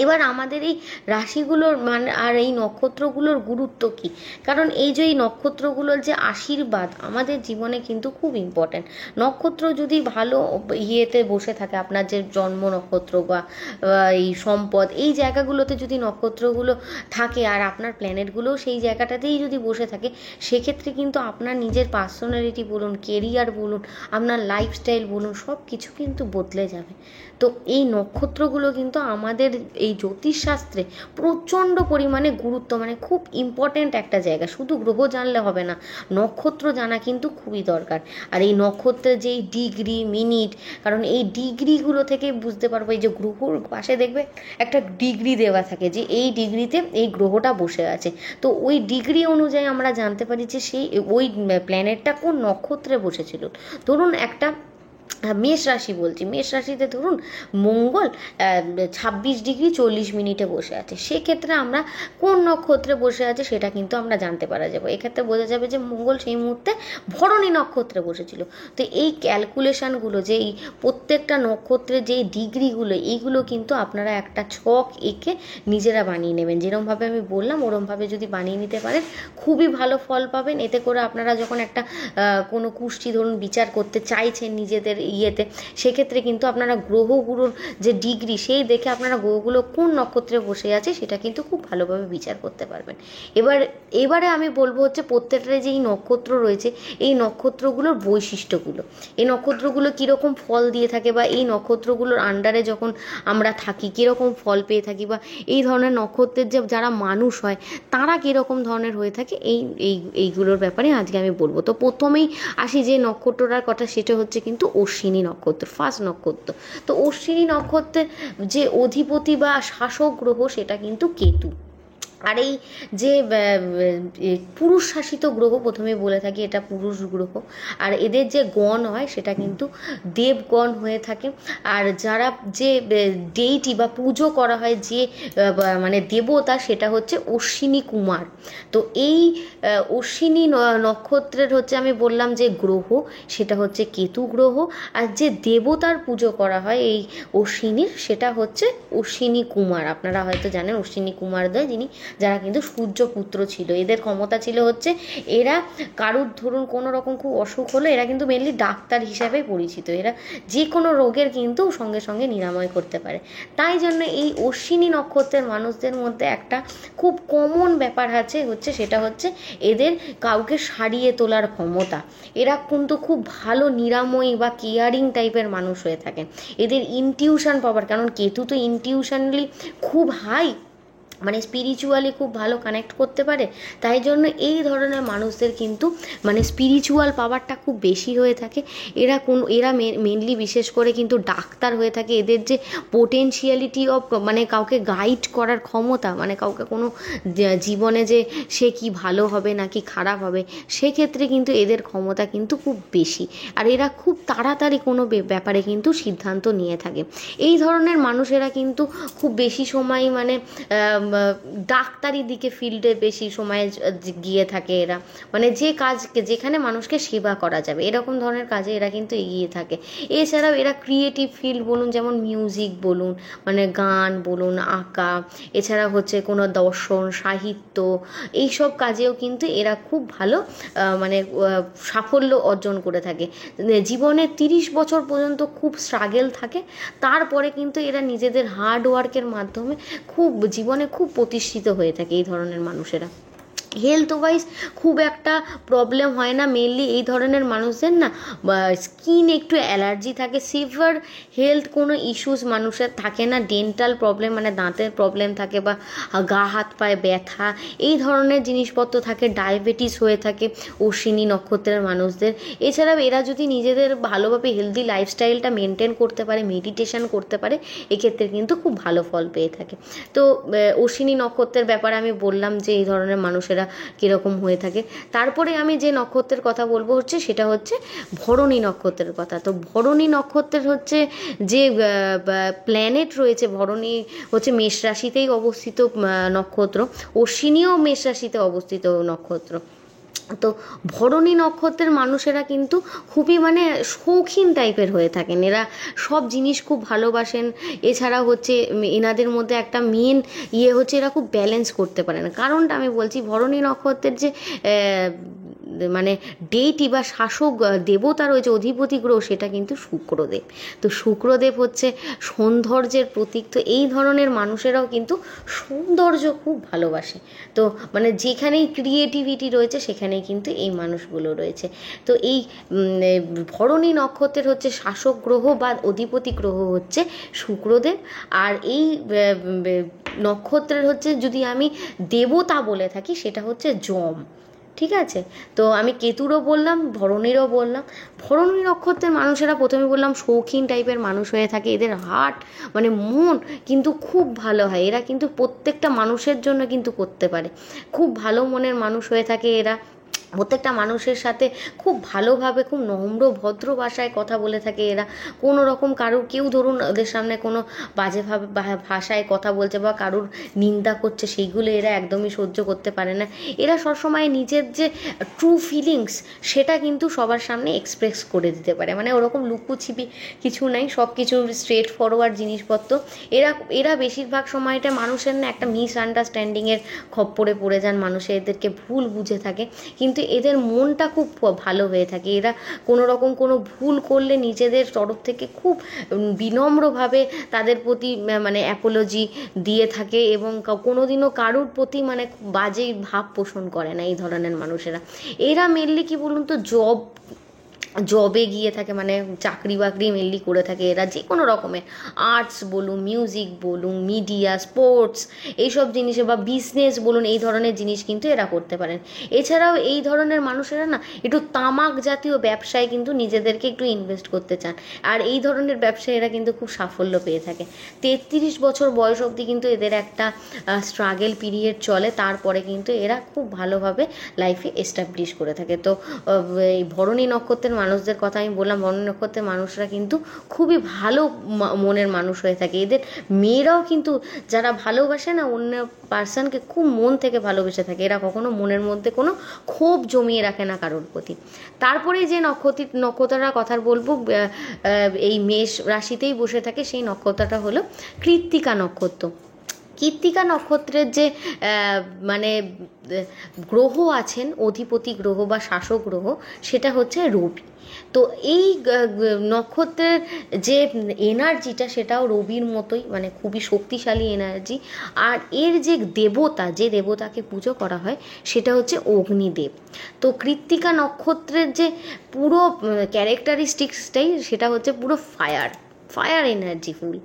[SPEAKER 2] এবার আমাদের এই রাশিগুলোর মানে আর এই নক্ষত্রগুলোর গুরুত্ব কী? কারণ এই যে এই নক্ষত্রগুলোর যে আশীর্বাদ আমাদের জীবনে কিন্তু খুব ইম্পর্ট্যান্ট। নক্ষত্র যদি ভালো ইয়েতে বসে থাকে, আপনার যে জন্ম নক্ষত্র বা এই সম্পদ, এই জায়গাগুলোতে যদি নক্ষত্রগুলো থাকে আর আপনার প্ল্যানেটগুলোও সেই জায়গাটাতেই যদি বসে থাকে, সেক্ষেত্রে কিন্তু আপনার নিজের পার্সোনালিটি বলুন, কেরিয়ার বলুন, আপনার লাইফস্টাইল বলুন, সব কিছু কিন্তু বদলে যাবে। তো এই নক্ষত্রগুলো কিন্তু আমাদের এই জ্যোতিষশাস্ত্রে প্রচণ্ড পরিমাণে গুরুত্ব, মানে খুব ইম্পর্ট্যান্ট একটা জায়গা। শুধু গ্রহ জানলে হবে না, নক্ষত্র জানা কিন্তু খুবই দরকার। আর এই নক্ষত্রের যেই ডিগ্রি মিনিট, কারণ এই ডিগ্রিগুলো থেকে বুঝতে পারবো, এই যে গ্রহর পাশে দেখবে একটা ডিগ্রি দেওয়া থাকে যে এই ডিগ্রিতে এই গ্রহটা বসে আছে, তো ওই ডিগ্রি অনুযায়ী আমরা জানতে পারি যে সেই ওই প্ল্যানেটটা কোন নক্ষত্রে বসেছিল। ধরুন একটা মেষ রাশি বলছি, মেষ রাশিতে ধরুন মঙ্গল 26°40' বসে আছে, সেক্ষেত্রে আমরা কোন নক্ষত্রে বসে আছে সেটা কিন্তু আমরা জানতে পারা যাবে। এক্ষেত্রে বোঝা যাবে যে মঙ্গল সেই মুহূর্তে ভরণী নক্ষত্রে বসেছিল। তো এই ক্যালকুলেশনগুলো, যে এই প্রত্যেকটা নক্ষত্রের যে ডিগ্রিগুলো, এইগুলো কিন্তু আপনারা একটা ছক এঁকে নিজেরা বানিয়ে নেবেন। যেরকমভাবে আমি বললাম ওরমভাবে যদি বানিয়ে নিতে পারেন খুবই ভালো ফল পাবেন। এতে করে আপনারা যখন একটা কোনো কুষ্টি ধরুন বিচার করতে চাইছেন নিজেদের ইয়েতে, সেক্ষেত্রে কিন্তু আপনারা গ্রহগুলোর যে ডিগ্রি সেই দেখে আপনারা গ্রহগুলো কোন নক্ষত্রে বসে আছে সেটা কিন্তু খুব ভালোভাবে বিচার করতে পারবেন। এবারে আমি বলবো হচ্ছে প্রত্যেকটা যে এই নক্ষত্র রয়েছে এই নক্ষত্রগুলোর বৈশিষ্ট্যগুলো, এই নক্ষত্রগুলো কীরকম ফল দিয়ে থাকে, বা এই নক্ষত্রগুলোর আন্ডারে যখন আমরা থাকি কীরকম ফল পেয়ে থাকি, বা এই ধরনের নক্ষত্রের যে যারা মানুষ হয় তারা কীরকম ধরনের হয়ে থাকে, এইগুলোর ব্যাপারে আজকে আমি বলবো। তো প্রথমেই আসি যে নক্ষত্রটার কথা, সেটা হচ্ছে কিন্তু অশ্বিনী নক্ষত্র, ফার্স্ট নক্ষত্র। তো অশ্বিনী নক্ষত্রের যে অধিপতি বা শাসক গ্রহ সেটা কিন্তু কেতু। আর এই যে পুরুষ শাসিত গ্রহ, প্রথমে বলে থাকি এটা পুরুষ গ্রহ, আর এদের যে গণ হয় সেটা কিন্তু দেবগণ হয়ে থাকে। আর যারা যে ডেইটি বা পুজো করা হয় যে মানে দেবতা, সেটা হচ্ছে অশ্বিনী কুমার। তো এই অশ্বিনী নক্ষত্রের হচ্ছে আমি বললাম যে গ্রহ সেটা হচ্ছে কেতু গ্রহ, আর যে দেবতার পুজো করা হয় এই অশ্বিনীর সেটা হচ্ছে অশ্বিনী কুমার। আপনারা হয়তো জানেন অশ্বিনী কুমারদ্বয় যিনি, যারা কিন্তু সূর্যপুত্র ছিল। এদের ক্ষমতা ছিল হচ্ছে এরা কারুর ধরুন কোনো রকম খুব অসুখ হলো, এরা কিন্তু মেনলি ডাক্তার হিসাবে পরিচিত, এরা যে কোনো রোগের কিন্তু সঙ্গে সঙ্গে নিরাময় করতে পারে। তাই জন্য এই অশ্বিনী নক্ষত্রের মানুষদের মধ্যে একটা খুব কমন ব্যাপার আছে, সেটা হচ্ছে এদের কাউকে সারিয়ে তোলার ক্ষমতা। এরা কিন্তু খুব ভালো নিরাময়ী বা কেয়ারিং টাইপের মানুষ হয়ে থাকেন। এদের ইনটিউশন পাওয়ার, কারণ কেতু তো ইনটিউশনালি খুব হাই, মানে স্পিরিচুয়ালি খুব ভালো কানেক্ট করতে পারে। তাই জন্য এই ধরনের মানুষদের কিন্তু মানে স্পিরিচুয়াল পাওয়ারটা খুব বেশি হয়ে থাকে। এরা মেনলি বিশেষ করে কিন্তু ডাক্তার হয়ে থাকে। এদের যে পোটেনশিয়ালিটি অফ মানে কাউকে গাইড করার ক্ষমতা, মানে কাউকে কোনো জীবনে যে সে কি ভালো হবে নাকি খারাপ হবে, সেক্ষেত্রে কিন্তু এদের ক্ষমতা কিন্তু খুব বেশি। আর এরা খুব তাড়াতাড়ি কোনো ব্যাপারে কিন্তু সিদ্ধান্ত নিয়ে থাকে। এই ধরনের মানুষেরা কিন্তু খুব বেশি সময় মানে ডাক্তারি দিকে ফিল্ডে বেশি সময় গিয়ে থাকে এরা, মানে যে কাজকে যেখানে মানুষকে সেবা করা যাবে এরকম ধরনের কাজে এরা কিন্তু এগিয়ে থাকে। এছাড়াও এরা ক্রিয়েটিভ ফিল্ড বলুন, যেমন মিউজিক বলুন, মানে গান বলুন, আঁকা, এছাড়া হচ্ছে কোনো দর্শন সাহিত্য, এইসব কাজেও কিন্তু এরা খুব ভালো মানে সাফল্য অর্জন করে থাকে। জীবনে 30 বছর পর্যন্ত খুব স্ট্রাগল থাকে, তারপরে কিন্তু এরা নিজেদের হার্ড ওয়ার্কের মাধ্যমে খুব জীবনে খুব প্রতিষ্ঠিত হয়ে থাকে এই ধরনের মানুষেরা। হেলথ ওয়াইজ খুব একটা প্রবলেম হয় না, মেনলি এই ধরনের মানুষদের না স্কিন একটু অ্যালার্জি থাকে, সিভিয়ার হেলথ কোনো ইস্যুস মানুষের থাকে না, ডেন্টাল প্রবলেম মানে দাঁতের প্রবলেম থাকে, বা গা হাত পায়ে ব্যথা এই ধরনের জিনিসপত্র থাকে, ডায়াবেটিস হয়ে থাকে অশ্বিনী নক্ষত্রের মানুষদের। এছাড়াও এরা যদি নিজেদের ভালোভাবে হেলদি লাইফস্টাইলটা মেনটেন করতে পারে, মেডিটেশন করতে পারে, এক্ষেত্রে কিন্তু খুব ভালো ফল পেয়ে থাকে। তো অশ্বিনী নক্ষত্রের ব্যাপারে আমি বললাম যে এই ধরনের মানুষেরা কীরকম হয়ে থাকে। তারপরে আমি যে নক্ষত্রের কথা বলবো সেটা হচ্ছে ভরণী নক্ষত্রের কথা। তো ভরণী নক্ষত্রের হচ্ছে যে প্ল্যানেট রয়েছে, ভরণী হচ্ছে মেষ রাশিতেই অবস্থিত নক্ষত্র, অশ্বিনীও মেষ রাশিতে অবস্থিত নক্ষত্র। তো ভরণী নক্ষত্রের মানুষেরা কিন্তু খুবই মানে শৌখিন টাইপের হয়ে থাকেন, এরা সব জিনিস খুব ভালোবাসেন। এছাড়া হচ্ছে এনাদের মধ্যে একটা মেন হচ্ছে এরা খুব ব্যালেন্স করতে পারেন। কারণটা আমি বলছি, ভরণী নক্ষত্রের যে মানে ডেইটি বা শাসক দেবতা রয়েছে, অধিপতি গ্রহ, সেটা কিন্তু শুক্রদেব। তো শুক্রদেব হচ্ছে সৌন্দর্যের প্রতীক। তো এই ধরনের মানুষেরাও কিন্তু সৌন্দর্য খুব ভালোবাসে। তো মানে যেখানেই ক্রিয়েটিভিটি রয়েছে সেখানেই কিন্তু এই মানুষগুলো রয়েছে। তো এই ভরণী নক্ষত্রের হচ্ছে শাসক গ্রহ বা অধিপতি গ্রহ হচ্ছে শুক্রদেব। আর এই নক্ষত্রের হচ্ছে যদি আমি দেবতা বলে থাকি সেটা হচ্ছে যম। ঠিক আছে, তো আমি কেতুরও বললাম, ভরণীরও বললাম। ভরণী নক্ষত্রের মানুষেরা প্রথমে বললাম শৌখিন টাইপের মানুষ হয়ে থাকে, এদের হার্ট মানে মন কিন্তু খুব ভালো হয়, এরা কিন্তু প্রত্যেকটা মানুষের জন্য কিন্তু করতে পারে, খুব ভালো মনের মানুষ হয়ে থাকে এরা, প্রত্যেকটা মানুষের সাথে খুব ভালোভাবে খুব নম্র ভদ্র ভাষায় কথা বলে থাকে এরা। কোনো রকম কারুর কেউ ধরুন ওদের সামনে কোনো বাজেভাবে ভাষায় কথা বলছে বা কারুর নিন্দা করছে, সেইগুলো এরা একদমই সহ্য করতে পারে না। এরা সবসময় নিজের যে ট্রু ফিলিংস সেটা কিন্তু সবার সামনে এক্সপ্রেস করে দিতে পারে, মানে ওরকম লুকোছিপি কিছু নাই, সব কিছু স্ট্রেট ফরওয়ার্ড জিনিসপত্র। এরা বেশিরভাগ সময়টা মানুষের না একটা মিসআন্ডারস্ট্যান্ডিংয়ের খপ্পরে পড়ে যান, মানুষে এদেরকে ভুল বুঝে থাকে, কিন্তু এদের মনটা খুব ভালো হয়ে থাকে। এরা কোনো রকম কোনো ভুল করলে নিজেদের তরফ থেকে খুব বিনম্রভাবে তাদের প্রতি মানে অ্যাপোলজি দিয়ে থাকে এবং কোনোদিনও কারুর প্রতি মানে বাজে ভাব পোষণ করে না এই ধরনের মানুষেরা। এরা মেনলি কি বলুন তো জবে গিয়ে থাকে, মানে চাকরি বাকরি মেনলি করে থাকে এরা, যে কোনো রকমের আর্টস বলুন, মিউজিক বলুন, মিডিয়া, স্পোর্টস, এইসব জিনিসে বা বিজনেস বলুন, এই ধরনের জিনিস কিন্তু এরা করতে পারেন। এছাড়াও এই ধরনের মানুষেরা না একটু তামাক জাতীয় ব্যবসায় কিন্তু নিজেদেরকে একটু ইনভেস্ট করতে চান, আর এই ধরনের ব্যবসায় এরা কিন্তু খুব সাফল্য পেয়ে থাকে। 33 বছর বয়স অবধি কিন্তু এদের একটা স্ট্রাগল পিরিয়ড চলে, তারপরে কিন্তু এরা খুব ভালোভাবে লাইফে এস্টাবলিশ করে থাকে। তো এই ভরণী নক্ষত্রের মানুষদের কথা আমি বললাম, ভরণী নক্ষত্রের মানুষরা কিন্তু খুবই ভালো মনের মানুষ হয়ে থাকে। এদের মেয়েরাও কিন্তু যারা ভালোবাসে না অন্য পার্সনকে, খুব মন থেকে ভালোবেসে থাকে, এরা কখনো মনের মধ্যে কোনো ক্ষোভ জমিয়ে রাখে না কারোর প্রতি। তারপরে যে নক্ষত্রটার কথা বলবো এই মেষ রাশিতেই বসে থাকে, সেই নক্ষত্রটা হলো কৃত্তিকা নক্ষত্র। কৃত্তিকা নক্ষত্রের যে মানে গ্রহ আছেন, অধিপতি গ্রহ বা শাসক গ্রহ, সেটা হচ্ছে রবি। তো এই নক্ষত্রের যে এনার্জিটা সেটাও রবির মতোই, মানে খুবই শক্তিশালী এনার্জি। আর এর যে দেবতা, যে দেবতাকে পুজো করা হয় সেটা হচ্ছে অগ্নিদেব। তো কৃত্তিকা নক্ষত্রের যে পুরো ক্যারেক্টারিস্টিক্সটাই সেটা হচ্ছে পুরো ফায়ার এনার্জিফুল।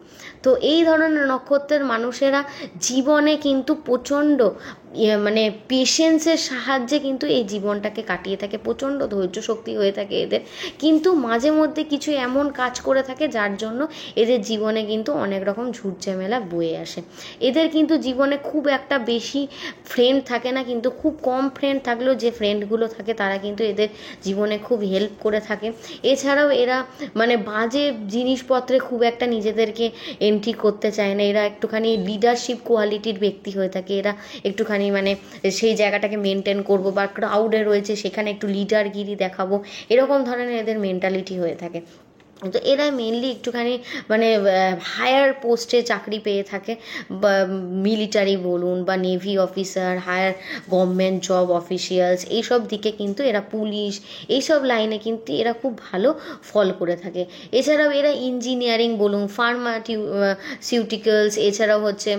[SPEAKER 2] তো এই ধরনের নক্ষত্রের মানুষেরা জীবনে কিন্তু প্রচণ্ড মানে পেশেন্সের সাহায্যে কিন্তু এই জীবনটাকে কাটিয়ে থাকে, প্রচণ্ড ধৈর্য শক্তি হয়ে থাকে এদের, কিন্তু মাঝে মধ্যে কিছু এমন কাজ করে থাকে যার জন্য এদের জীবনে কিন্তু অনেক রকম ঝুটঝামেলা বয়ে আসে। এদের কিন্তু জীবনে খুব একটা বেশি ফ্রেন্ড থাকে না, কিন্তু খুব কম ফ্রেন্ড থাকলেও যে ফ্রেন্ডগুলো থাকে তারা কিন্তু এদের জীবনে খুব হেল্প করে থাকে। এছাড়াও এরা মানে বাজে জিনিসপত্রে খুব একটা নিজেদেরকে এন্ট্রি করতে চায় না, এরা একটুখানি লিডারশিপ কোয়ালিটির ব্যক্তি হয়ে থাকে। এরা একটুখানি মানে সেই জায়গাটাকে মেনটেন করবো, বা ক্রাউডে রয়েছে সেখানে একটু লিডারগিরি দেখাবো, এরকম ধরনের এদের মেন্টালিটি হয়ে থাকে। তো এরা মেনলি একটুখানি মানে হায়ার পোস্টে চাকরি পেয়ে থাকে, বা মিলিটারি বলুন বা navy officer, higher government job officials, এইসব দিকে কিন্তু এরা, পুলিশ, এইসব লাইনে কিন্তু এরা খুব ভালো ফল করে থাকে। এছাড়াও এরা ইঞ্জিনিয়ারিং বলুন, ফার্মাসিউটিক্যালস, এছাড়াও হচ্ছে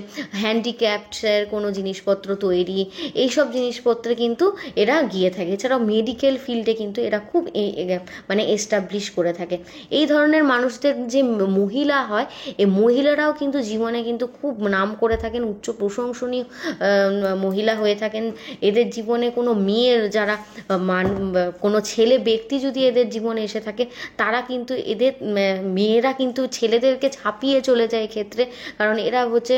[SPEAKER 2] হ্যান্ডিক্যাপডসের কোনো জিনিসপত্র তৈরি, এইসব জিনিসপত্রে কিন্তু এরা গিয়ে থাকে। এছাড়াও মেডিকেল ফিল্ডে কিন্তু এরা খুব মানে এস্টাবলিশ করে থাকে। এই ধরনের মানুষদের যে মহিলা হয়, এই মহিলারাও কিন্তু জীবনে কিন্তু খুব নাম করে থাকেন, উচ্চ প্রশংসনীয় মহিলা হয়ে থাকেন। এদের জীবনে কোনো মেয়ের যারা কোনো ছেলে ব্যক্তি যদি এদের জীবনে এসে থাকে, তারা কিন্তু এদের মেয়েরা কিন্তু ছেলেদেরকে ছাপিয়ে চলে যায় এক্ষেত্রে, কারণ এরা হচ্ছে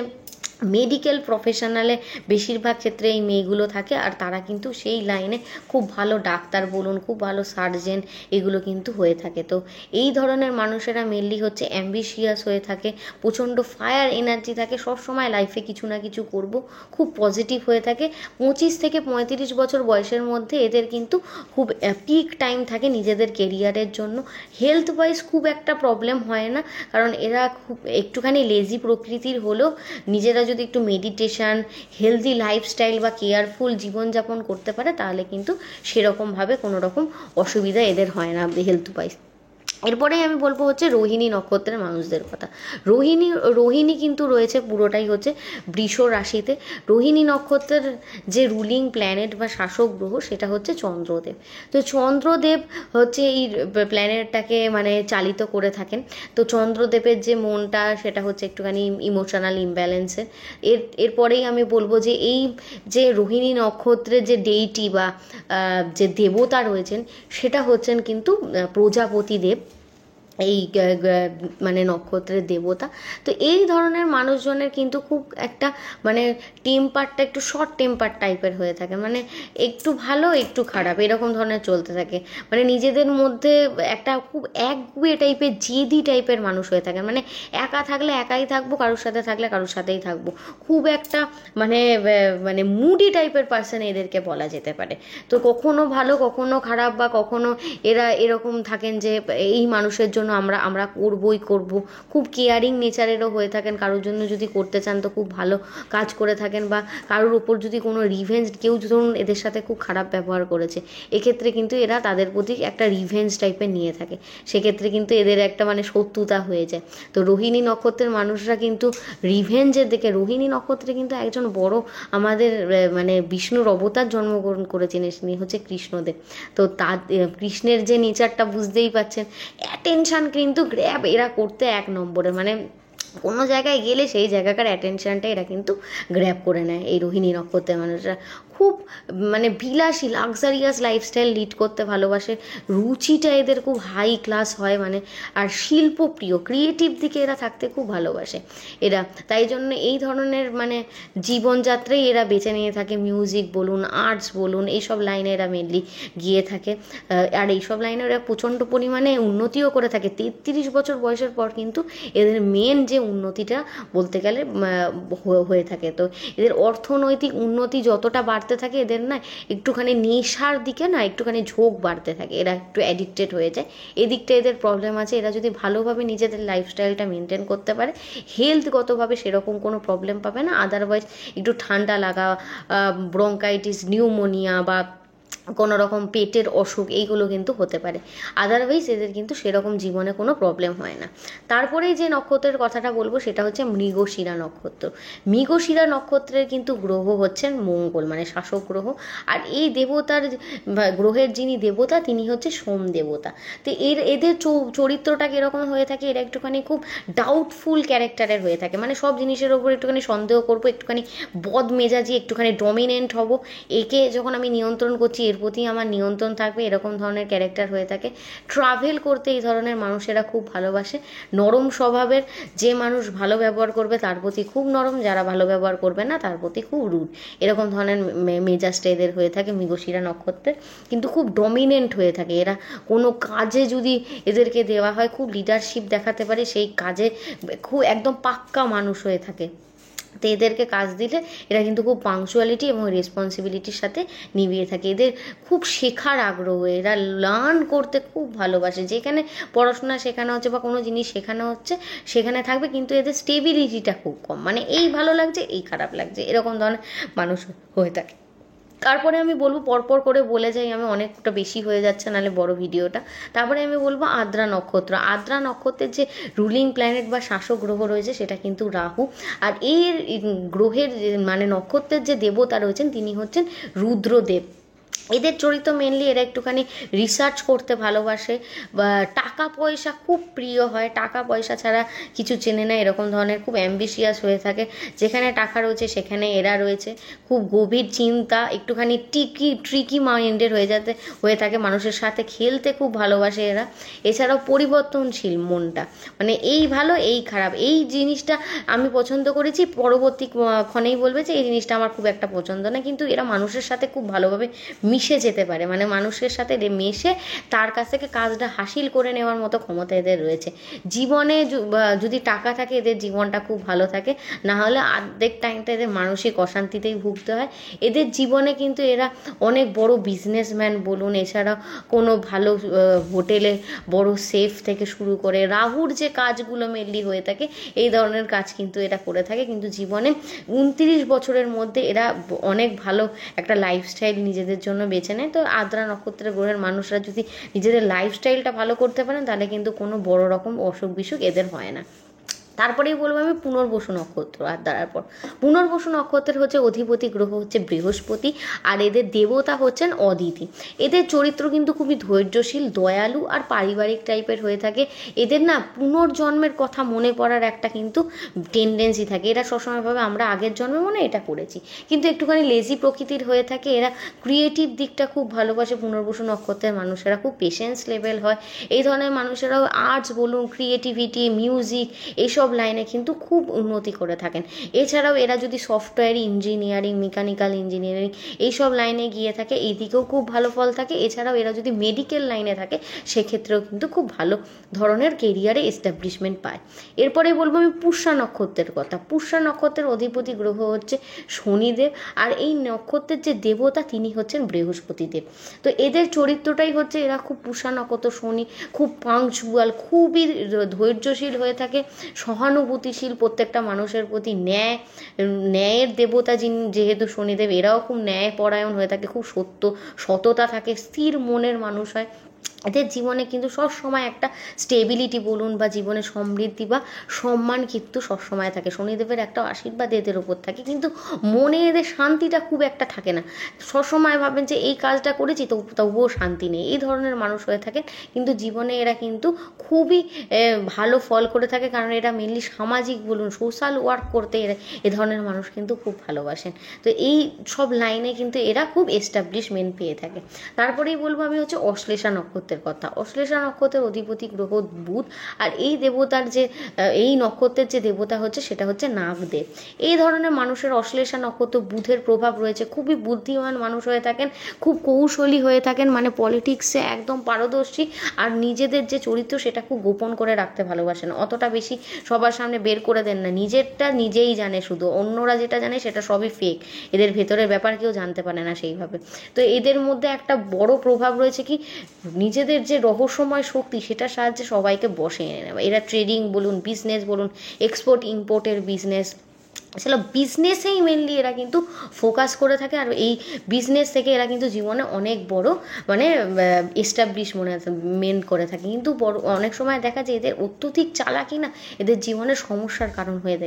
[SPEAKER 2] মেডিকেল প্রফেশনালে বেশিরভাগ ক্ষেত্রে এই মেয়েগুলো থাকে, আর তারা কিন্তু সেই লাইনে খুব ভালো ডাক্তার বলুন, খুব ভালো সার্জেন, এগুলো কিন্তু হয়ে থাকে। তো এই ধরনের মানুষেরা মেনলি হচ্ছে অ্যাম্বিশিয়াস হয়ে থাকে, প্রচণ্ড ফায়ার এনার্জি থাকে, সব সময় লাইফে কিছু না কিছু করব, খুব পজিটিভ হয়ে থাকে। 25 থেকে 35 বছর বয়সের মধ্যে এদের কিন্তু খুব পিক টাইম থাকে নিজেদের কেরিয়ারের জন্য। হেলথ ওয়াইজ খুব একটা প্রবলেম হয় না, কারণ এরা খুব একটুখানি লেজি প্রকৃতির হলেও নিজেরা যদি একটু মেডিটেশন, হেলদি লাইফস্টাইল বা কেয়ারফুল জীবনযাপন করতে পারে, তাহলে কিন্তু সেরকমভাবে কোনো রকম অসুবিধা এদের হয় না হেলথ ওয়াইজ। এরপরেই আমি বলবো হচ্ছে রোহিণী নক্ষত্রের মানুষদের কথা। রোহিণী কিন্তু রয়েছে পুরোটাই হচ্ছে বৃষ রাশিতে। রোহিণী নক্ষত্রের যে রুলিং প্ল্যানেট বা শাসক গ্রহ সেটা হচ্ছে চন্দ্রদেব। তো চন্দ্রদেব হচ্ছে এই প্ল্যানেটটাকে মানে চালিত করে থাকেন। তো চন্দ্রদেবের যে মনটা সেটা হচ্ছে একটুখানি ইমোশনাল ইমব্যালেন্সের। এরপরেই আমি বলবো যে এই যে রোহিণী নক্ষত্রের যে ডেইটি বা যে দেবতা রয়েছেন সেটা হচ্ছেন কিন্তু প্রজাপতি দেব, এই মানে নক্ষত্রের দেবতা। তো এই ধরনের মানুষজনের কিন্তু খুব একটা মানে টেম্পারটা একটু শর্ট টেম্পার টাইপের হয়ে থাকে, মানে একটু ভালো একটু খারাপ এরকম ধরনের চলতে থাকে। মানে নিজেদের মধ্যে একটা খুব একগুঁয়ে টাইপের জেদি টাইপের মানুষ হয়ে থাকে, মানে একা থাকলে একাই থাকবো, কারোর সাথে থাকলে কারোর সাথেই থাকবো। খুব একটা মানে মানে মুডি টাইপের পার্সন এদেরকে বলা যেতে পারে। তো কখনো ভালো কখনো খারাপ, বা কখনো এরা এরকম থাকেন যে এই মানুষের জন্য আমরা করবই করব। খুব কেয়ারিং নেচারেরও হয়ে থাকেন, কারোর জন্য যদি করতে চান তো খুব ভালো কাজ করে থাকেন, বা কারোর উপর যদি কোনো রিভেঞ্জ, কেউ ধরুন এদের সাথে খুব খারাপ ব্যবহার করেছে, এক্ষেত্রে কিন্তু এরা তাদের প্রতি একটা রিভেঞ্জ টাইপের নিয়ে থাকে, সেক্ষেত্রে কিন্তু এদের একটা মানে শত্রুতা হয়ে যায়। তো রোহিণী নক্ষত্রের মানুষরা কিন্তু রিভেঞ্জের দিকে, রোহিণী নক্ষত্রে কিন্তু একজন বড় আমাদের মানে বিষ্ণুর অবতার জন্মগ্রহণ করেছেন, তিনি হচ্ছে কৃষ্ণদেব। তো তার কৃষ্ণের যে নেচারটা বুঝতেই পাচ্ছেন, অ্যাটেনশান কিন্তু গ্র্যাব এরা করতে এক নম্বরে, মানে কোনো জায়গায় গেলে সেই জায়গাকার অ্যাটেনশানটা এরা কিন্তু গ্র্যাব করে নেয়। এই রোহিণী নক্ষত্রের মানুষরা খুব মানে বিলাসী লাক্সারিয়াস লাইফস্টাইল লিড করতে ভালোবাসে, রুচিটা এদের খুব হাই ক্লাস হয়, মানে আর শিল্পপ্রিয় ক্রিয়েটিভ দিকে এরা থাকতে খুব ভালোবাসে এরা। তাই জন্য এই ধরনের মানে জীবনযাত্রাই এরা বেছে নিয়ে থাকে, মিউজিক বলুন, আর্টস বলুন, এইসব লাইনে এরা মেনলি গিয়ে থাকে। আর এইসব লাইনে ওরা প্রচণ্ড পরিমাণে উন্নতিও করে থাকে। 33 বছর বয়সের পর কিন্তু এদের মেন যে উন্নতিটা বলতে গেলে হয়ে থাকে। তো এদের অর্থনৈতিক উন্নতি যতটা বাড়তে থাকে, এদের না একটুখানি নেশার দিকে না একটুখানি ঝোঁক বাড়তে থাকে, এরা একটু অ্যাডিক্টেড হয়ে যায়, এদিকটা এদের প্রবলেম আছে। এরা যদি ভালোভাবে নিজেদের লাইফস্টাইলটা মেনটেন করতে পারে, হেলথগতভাবে সেরকম কোনো প্রবলেম পাবে না। আদারওয়াইজ একটু ঠান্ডা লাগা, ব্রঙ্কাইটিস, নিউমোনিয়া বা কোনো রকম পেটের অসুখ এইগুলো কিন্তু হতে পারে। আদারওয়াইজ এদের কিন্তু সেরকম জীবনে কোনো প্রবলেম হয় না। তারপরেই যে নক্ষত্রের কথাটা বলবো সেটা হচ্ছে মৃগশিরা নক্ষত্র। মৃগশিরা নক্ষত্রের কিন্তু গ্রহ হচ্ছেন মঙ্গল, মানে শাসক গ্রহ। আর এই দেবতার গ্রহের যিনি দেবতা তিনি হচ্ছে সোম দেবতা। তো এদের চরিত্রটা কীরকম হয়ে থাকে, এরা একটুখানি খুব ডাউটফুল ক্যারেক্টারের হয়ে থাকে, মানে সব জিনিসের ওপর একটুখানি সন্দেহ করবো, একটুখানি বদমেজাজি, একটুখানি ডমিনেন্ট হব, একে যখন আমি নিয়ন্ত্রণ করছি এর প্রতি আমার নিয়ন্ত্রণ থাকবে, এরকম ধরনের ক্যারেক্টার হয়ে থাকে। ট্রাভেল করতে এই ধরনের মানুষেরা খুব ভালোবাসে। নরম স্বভাবের, যে মানুষ ভালো ব্যবহার করবে তার প্রতি খুব নরম, যারা ভালো ব্যবহার করবে না তার প্রতি খুব রুড, এরকম ধরনের মেজাজটা এদের হয়ে থাকে মৃগশিরা নক্ষত্রের। কিন্তু খুব ডমিনেন্ট হয়ে থাকে এরা, কোনো কাজে যদি এদেরকে দেওয়া হয় খুব লিডারশিপ দেখাতে পারে, সেই কাজে খুব একদম পাক্কা মানুষ হয়ে থাকে। তো এদেরকে কাজ দিলে এরা কিন্তু খুব পাংচুয়ালিটি এবং রেসপন্সিবিলিটির সাথে নিভিয়ে থাকে। এদের খুব শেখার আগ্রহ, এরা লার্ন করতে খুব ভালোবাসে। যেখানে পড়াশোনা শেখানো হচ্ছে বা কোনো জিনিস শেখানো হচ্ছে সেখানে থাকবে, কিন্তু এদের স্টেবিলিটিটা খুব কম, মানে এই ভালো লাগছে এই খারাপ লাগছে এরকম ধরনের মানুষ হয়ে থাকে। তারপরে আমি বলবো, পরপর করে বলে যাই, আমি অনেকটা বেশি হয়ে যাচ্ছে নাহলে বড় ভিডিওটা। তারপরে আমি বলবো আদ্রা নক্ষত্র। আদ্রা নক্ষত্রের যে রুলিং প্ল্যানেট বা শাসক গ্রহ রয়েছে সেটা কিন্তু রাহু। আর এর গ্রহের মানে নক্ষত্রের যে দেবতা রয়েছেন তিনি হচ্ছেন রুদ্রদেব। এদের চরিত্র মেনলি এরা একটুখানি রিসার্চ করতে ভালোবাসে, বা টাকা পয়সা খুব প্রিয় হয়, টাকা পয়সা ছাড়া কিছু চেনে না, এরকম ধরনের খুব অ্যাম্বিশিয়াস হয়ে থাকে। যেখানে টাকা রয়েছে সেখানে এরা রয়েছে। খুব গভীর চিন্তা, একটুখানি ট্রিকি মাইন্ডের হয়ে থাকে, মানুষের সাথে খেলতে খুব ভালোবাসে এরা। এছাড়াও পরিবর্তনশীল মনটা, মানে এই ভালো এই খারাপ, এই জিনিসটা আমি পছন্দ করেছি, পরবর্তী ক্ষণেই বলবে যে এই জিনিসটা আমার খুব একটা পছন্দ না, কিন্তু এরা মানুষের সাথে খুব ভালোভাবে মিশে যেতে পারে, মানে মানুষের সাথে মেশে তার কাছ থেকে কাজটা হাসিল করে নেওয়ার মতো ক্ষমতা এদের রয়েছে। জীবনে যদি টাকা থাকে এদের জীবনটা খুব ভালো থাকে, না হলে অর্ধেক টাইমটা এদের মানসিক অশান্তিতেই ভুগতে হয়। এদের জীবনে কিন্তু এরা অনেক বড় বিজনেসম্যান বলুন, এছাড়া কোনো ভালো হোটেলে বড় সেফ থেকে শুরু করে রাহুর যে কাজগুলো মেনলি হয়ে থাকে এই ধরনের কাজ কিন্তু এরা করে থাকে। কিন্তু জীবনে 29 বছরের মধ্যে এরা অনেক ভালো একটা লাইফস্টাইল নিজেদের জন্য বেছে নেয়। তো আদ্রা নক্ষত্রের গ্রহের মানুষরা যদি নিজেদের লাইফস্টাইলটা ভালো করতে পারেন তাহলে কিন্তু কোনো বড় রকম অসুখ বিসুখ এদের হয় না। তারপরেই বলবো আমি পুনর্বসু নক্ষত্র। আর তারপর পুনর্বসু নক্ষত্রের হচ্ছে অধিপতি গ্রহ হচ্ছে বৃহস্পতি, আর এদের দেবতা হচ্ছেন অদিতি। এদের চরিত্র কিন্তু খুবই ধৈর্যশীল, দয়ালু আর পারিবারিক টাইপের হয়ে থাকে। এদের না পুনর্জন্মের কথা মনে পড়ার একটা কিন্তু টেন্ডেন্সি থাকে। এরা সবসময় ভাবে আমরা আগের জন্মে মনে এটা করেছি, কিন্তু একটুখানি লেজি প্রকৃতির হয়ে থাকে। এরা ক্রিয়েটিভ দিকটা খুব ভালোবাসে। পুনর্বসু নক্ষত্রের মানুষেরা খুব পেশেন্স লেভেল হয়। এই ধরনের মানুষেরাও আর্টস বলুন, ক্রিয়েটিভিটি, মিউজিক এইসব লাইনে কিন্তু খুব উন্নতি করে থাকেন। এছাড়াও এরা যদি সফটওয়্যার ইঞ্জিনিয়ারিং, মেকানিক্যাল ইঞ্জিনিয়ারিং এইসব লাইনে গিয়ে থাকে এই দিকেও খুব ভালো ফল থাকে। এছাড়াও এরা যদি মেডিকেল লাইনে থাকে সেক্ষেত্রেও কিন্তু খুব ভালো ধরনের কেরিয়ারে এস্টাবলিশমেন্ট পায়। এরপরে বলবো আমি পুষ্যা নক্ষত্রের কথা। পুষ্যা নক্ষত্রের অধিপতি গ্রহ হচ্ছে শনিদেব, আর এই নক্ষত্রের যে দেবতা তিনি হচ্ছেন বৃহস্পতি দেব। তো এদের চরিত্রটাই হচ্ছে এরা খুব পুষ্যা নক্ষত্র শনি খুব পাংচুয়াল, খুবই ধৈর্যশীল হয়ে থাকে, সহানুভূতিশীল, প্রত্যেকটা মানুষের প্রতি ন্যায়ের দেবতা যিনি যেহেতু শনিদেব, এরাও খুব ন্যায়পরায়ণ হয়ে থাকে, খুব সততা থাকে, স্থির মনের মানুষ হয়। এদের জীবনে কিন্তু সবসময় একটা স্টেবিলিটি বলুন বা জীবনে সমৃদ্ধি বা সম্মান কিন্তু সবসময় থাকে। শনিদেবের একটা আশীর্বাদ এদের ওপর থাকে, কিন্তু মনে এদের শান্তিটা খুব একটা থাকে না। সবসময় ভাবেন যে এই কাজটা করেছি তো তবুও শান্তি নেই, এই ধরনের মানুষ হয়ে থাকে। কিন্তু জীবনে এরা কিন্তু খুবই ভালো ফল করে থাকে, কারণ এরা মেনলি সামাজিক বলুন, সোশ্যাল ওয়ার্ক করতে এ ধরনের মানুষ কিন্তু খুব ভালোবাসেন। তো এই সব লাইনে কিন্তু এরা খুব এস্টাবলিশমেন্ট পেয়ে থাকে। তারপরেই বলবো আমি হচ্ছে অশ্লেষা নক্ষত্রের কথা। অশ্লেষা নক্ষত্রের অধিপতি গ্রহ বুধ, আর এই দেবতার যে এই নক্ষত্রের যে দেবতা হচ্ছে সেটা হচ্ছে নাগদেব। এই ধরনের মানুষের অশ্লেষা নক্ষত্র বুধের প্রভাব রয়েছে। খুবই বুদ্ধিমান মানুষ হয়ে থাকেন, খুব কৌশলী হয়ে থাকেন, মানে পলিটিক্সে একদম পারদর্শী, আর নিজেদের যে চরিত্র সেটা খুব গোপন করে রাখতে ভালোবাসেন, অতটা বেশি সবার সামনে বের করে দেন না। নিজেরটা নিজেই জানে, শুধু অন্যরা যেটা জানে সেটা সবই ফেক, এদের ভেতরের ব্যাপার কেউ জানতে পারে না সেইভাবে। তো এদের মধ্যে একটা বড় প্রভাব রয়েছে কি নিজেদের যে রহস্যময় শক্তি সেটার সাহায্যে সবাইকে বসে এনে নেওয়া। এরা ট্রেডিং বলুন, বিজনেস বলুন, এক্সপোর্ট ইম্পোর্টের বিজনেস, আসলে বিজনেসেই মেনলি এরা কিন্তু ফোকাস করে থাকে। আর এই বিজনেস থেকে এরা কিন্তু জীবনে অনেক বড় মানে এস্টাবলিশমেন্ট করে থাকে। কিন্তু অনেক সময় দেখা যায় এদের অত্যধিক চালাকি না এদের জীবনের সমস্যার কারণ হয়ে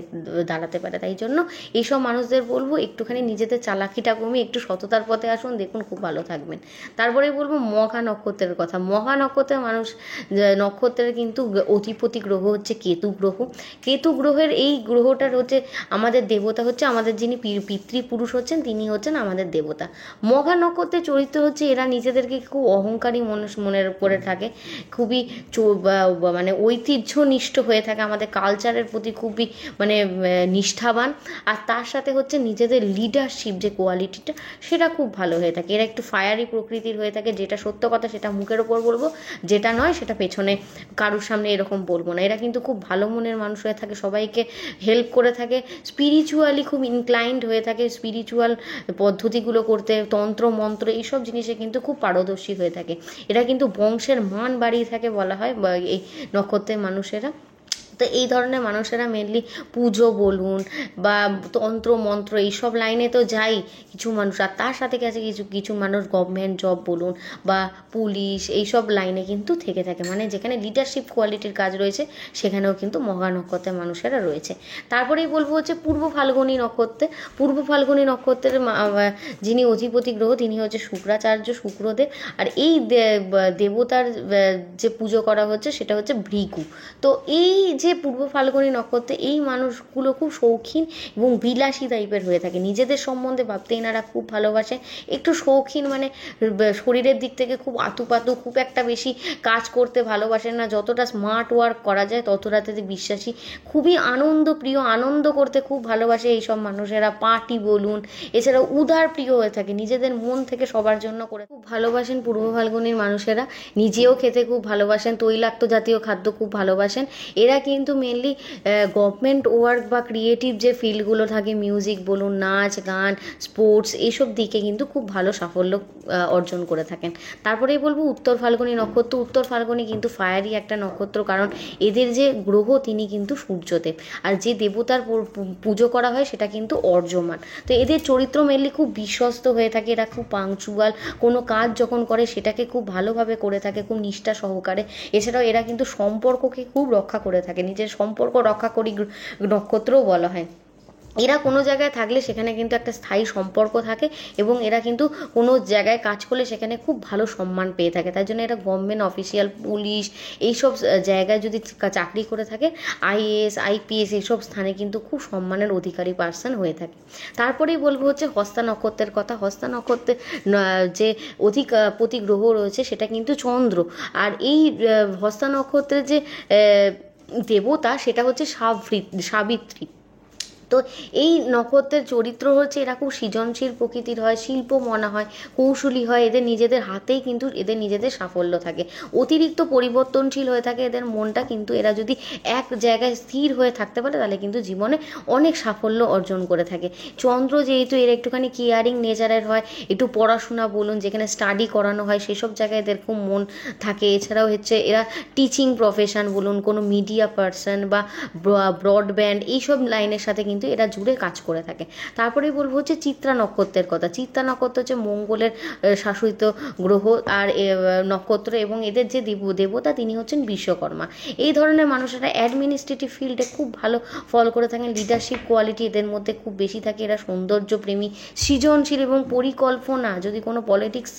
[SPEAKER 2] দাঁড়াতে পারে। তাই জন্য এইসব মানুষদের বলবো একটুখানি নিজেদের চালাকিটা কমিয়ে একটু সততার পথে আসুন, দেখুন খুব ভালো থাকবেন। তারপরে বলবো মঘা নক্ষত্রের কথা। মঘা নক্ষত্রের নক্ষত্রের কিন্তু অধিপতি গ্রহ হচ্ছে কেতু গ্রহ। কেতু গ্রহের এই গ্রহটার হচ্ছে আমাদের দেবতা হচ্ছে, আমাদের যিনি পিতৃপুরুষ হচ্ছেন তিনি হচ্ছেন আমাদের দেবতা। মঘা নক্ষত্রের চরিত্র হচ্ছে এরা নিজেদেরকে খুব অহংকারী মনের উপরে থাকে, খুবই মানে ঐতিহ্যনিষ্ঠ হয়ে থাকে, আমাদের কালচারের প্রতি খুবই মানে নিষ্ঠাবান, আর তার সাথে হচ্ছে নিজেদের লিডারশিপ যে কোয়ালিটিটা সেটা খুব ভালো হয়ে থাকে। এরা একটু ফায়ারি প্রকৃতির হয়ে থাকে, যেটা সত্য কথা সেটা মুখের ওপর বলবো, যেটা নয় সেটা পেছনে কারুর সামনে এরকম বলবো না। এরা কিন্তু খুব ভালো মনের মানুষ হয়ে থাকে, সবাইকে হেল্প করে থাকে, স্পিরিচুয়ালি খুব ইনক্লাইন্ড হয়ে থাকে, স্পিরিচুয়াল পদ্ধতিগুলো করতে, তন্ত্র মন্ত্র এইসব জিনিসে কিন্তু খুব পারদর্শী হয়ে থাকে। এরা কিন্তু বংশের মান বাড়িয়ে থাকে বলা হয় এই নক্ষত্রের মানুষেরা। তো এই ধরনের মানুষেরা মেনলি পুজো বলুন বা তন্ত্র মন্ত্র এইসব লাইনে তো যাই কিছু মানুষ, আর তার সাথে কাছে কিছু মানুষ গভর্নমেন্ট জব বলুন বা পুলিশ এইসব লাইনে কিন্তু থেকে থাকে, মানে যেখানে লিডারশিপ কোয়ালিটির কাজ রয়েছে সেখানেও কিন্তু মঘা নক্ষত্রের মানুষেরা রয়েছে। তারপরেই বলবো হচ্ছে পূর্ব ফাল্গুনী নক্ষত্রে। পূর্ব ফাল্গুনী নক্ষত্রের যিনি অধিপতি গ্রহ তিনি হচ্ছে শুক্রাচার্য, শুক্রদেব, আর এই দেবতার যে পুজো করা হচ্ছে সেটা হচ্ছে ভৃগু। তো এই যে যে পূর্ব ফাল্গুনী নক্ষত্রে এই মানুষগুলো খুব শৌখিন এবং বিলাসী টাইপের হয়ে থাকে, নিজেদের সম্বন্ধে ভাবতে এনারা খুব ভালোবাসে, একটু শৌখিন মানে শরীরের দিক থেকে খুব আতুপাতু, খুব একটা বেশি কাজ করতে ভালোবাসেন না, যতটা স্মার্ট ওয়ার্ক করা যায় ততটাতে বিশ্বাসী, খুবই আনন্দ প্রিয়, আনন্দ করতে খুব ভালোবাসে এইসব মানুষেরা, পার্টি বলুন, এছাড়াও উদার প্রিয় হয়ে থাকে, নিজেদের মন থেকে সবার জন্য করে খুব ভালোবাসেন পূর্ব ফাল্গুনীর মানুষেরা, নিজেও খেতে খুব ভালোবাসেন, তৈলাক্ত জাতীয় খাদ্য খুব ভালোবাসেন। এরা কিন্তু মেনলি গভর্নমেন্ট ওয়ার্ক বা ক্রিয়েটিভ যে ফিল্ডগুলো থাকে, মিউজিক বলুন, নাচ গান, স্পোর্টস, এইসব দিকে কিন্তু খুব ভালো সাফল্য অর্জন করে থাকেন। তারপরেই বলবো উত্তর ফাল্গুনী নক্ষত্র। উত্তর ফাল্গুনী কিন্তু ফায়ারি একটা নক্ষত্র, কারণ এদের যে গ্রহ তিনি কিন্তু সূর্যদেব, আর যে দেবতার পুজো করা হয় সেটা কিন্তু অর্যমান। তো এদের চরিত্র মেনলি খুব বিশ্বস্ত হয়ে থাকে, এরা খুব পাংচুয়াল, কোনো কাজ যখন করে সেটাকে খুব ভালোভাবে করে থাকে, খুব নিষ্ঠা সহকারে। এছাড়াও এরা কিন্তু সম্পর্ককে খুব রক্ষা করে থাকে, নিজের সম্পর্ক রক্ষাকারী নক্ষত্রও বলা হয়। এরা কোনো জায়গায় থাকলে সেখানে কিন্তু একটা স্থায়ী সম্পর্ক থাকে, এবং এরা কিন্তু কোনো জায়গায় কাজ করলে সেখানে খুব ভালো সম্মান পেয়ে থাকে। তাই জন্য এরা গভর্নমেন্ট অফিসিয়াল, পুলিশ, এইসব জায়গায় যদি চাকরি করে থাকে, আইএএস আইপিএস এইসব স্থানে কিন্তু খুব সম্মানের অধিকারী পার্সন হয়ে থাকে। তারপরেই বলবো হচ্ছে হস্তা নক্ষত্রের কথা। হস্তা নক্ষত্রের যে অধিপতি গ্রহ রয়েছে সেটা কিন্তু চন্দ্র, আর এই হস্তা নক্ষত্রের যে দেবতা সেটা হচ্ছে সাবিত্রী। তো এই নক্ষত্রের চরিত্র হচ্ছে এরা খুব সৃজনশীল প্রকৃতির হয়, শিল্প মনা হয়, কৌশলী হয়, এদের নিজেদের হাতেই কিন্তু এদের নিজেদের সাফল্য থাকে, অতিরিক্ত পরিবর্তনশীল হয়ে থাকে এদের মনটা, কিন্তু এরা যদি এক জায়গায় স্থির হয়ে থাকতে পারে তাহলে কিন্তু জীবনে অনেক সাফল্য অর্জন করে থাকে। চন্দ্র যেহেতু এর একটুখানি কেয়ারিং নেচারের হয়, একটু পড়াশোনা বলুন, যেখানে স্টাডি করানো হয় সেসব জায়গায় এদের খুব মন থাকে। এছাড়াও হচ্ছে এরা টিচিং প্রফেশন বলুন, কোনো মিডিয়া পার্সন বা ব্রডব্যান্ড এইসব লাইনের সাথে কিন্তু এরা জুড়ে কাজ করে থাকে। তারপরে বলবো হচ্ছে চিত্রা নক্ষত্রের কথা। চিত্রা নক্ষত্র হচ্ছে মঙ্গলের শাসিত গ্রহ আর নক্ষত্র, এবং এদের যে দেবতা তিনি হচ্ছেন বিশ্বকর্মা। এই ধরনের মানুষেরা অ্যাডমিনিস্ট্রেটিভ ফিল্ডে খুব ভালো ফল করে থাকেন, লিডারশিপ কোয়ালিটি এদের মধ্যে খুব বেশি থাকে, এরা সৌন্দর্যপ্রেমী, সৃজনশীল এবং পরিকল্পনা, যদি কোনো পলিটিক্স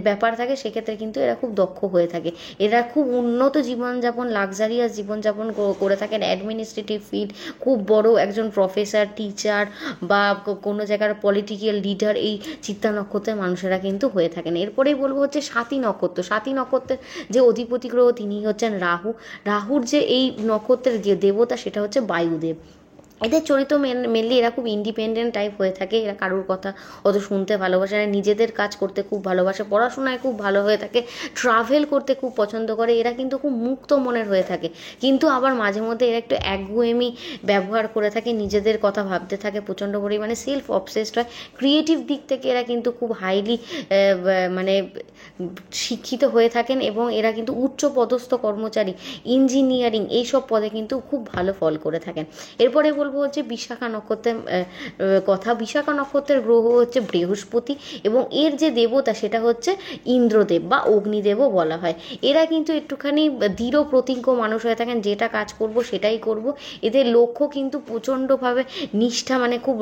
[SPEAKER 2] ব্যাপার থাকে সেক্ষেত্রে কিন্তু এরা খুব দক্ষ হয়ে থাকে। এরা খুব উন্নত জীবনযাপন, লাক্সারিয়াস জীবনযাপন করে থাকেন। অ্যাডমিনিস্ট্রেটিভ ফিল্ড, খুব বড় একজন প্রফেসর, টিচার বা কোনো জায়গার পলিটিক্যাল লিডার এই চিত্রা নক্ষত্রের মানুষেরা কিন্তু হয়ে থাকেন। এরপরেই বলবো হচ্ছে স্বাতী নক্ষত্র। স্বাতী নক্ষত্রের যে অধিপতি গ্রহ তিনি হচ্ছেন রাহু। রাহুর যে এই নক্ষত্রের যে দেবতা সেটা হচ্ছে বায়ুদেব। এদের চরিত্র মেনলি এরা খুব ইন্ডিপেন্ডেন্ট টাইপ হয়ে থাকে, এরা কারোর কথা অত শুনতে ভালোবাসে না, নিজেদের কাজ করতে খুব ভালোবাসে, পড়াশোনায় খুব ভালো হয়ে থাকে, ট্রাভেল করতে খুব পছন্দ করে, এরা কিন্তু খুব মুক্ত মনের হয়ে থাকে, কিন্তু আবার মাঝে মধ্যে এরা একটু একগুয়েমি ব্যবহার করে থাকে, নিজেদের কথা ভাবতে থাকে প্রচণ্ড পরিমাণে, সেলফ অবসেসড হয়। ক্রিয়েটিভ দিক থেকে এরা কিন্তু খুব হাইলি মানে শিক্ষিত হয়ে থাকেন, এবং এরা কিন্তু উচ্চ পদস্থ কর্মচারী, ইঞ্জিনিয়ারিং এইসব পদে কিন্তু খুব ভালো ফল করে থাকেন। এরপরে বলবো হচ্ছে বিশাখা নক্ষত্রের কথা। বিশাখা নক্ষত্রের গ্রহ হচ্ছে বৃহস্পতি, এবং এর যে দেবতা সেটা হচ্ছে ইন্দ্রদেব বা অগ্নিদেবও বলা হয়। এরা কিন্তু একটুখানি দৃঢ় প্রতিজ্ঞ মানুষ হয়ে থাকেন, যেটা কাজ করব সেটাই করব। এদের লক্ষ্য কিন্তু প্রচণ্ডভাবে নিষ্ঠা, মানে খুব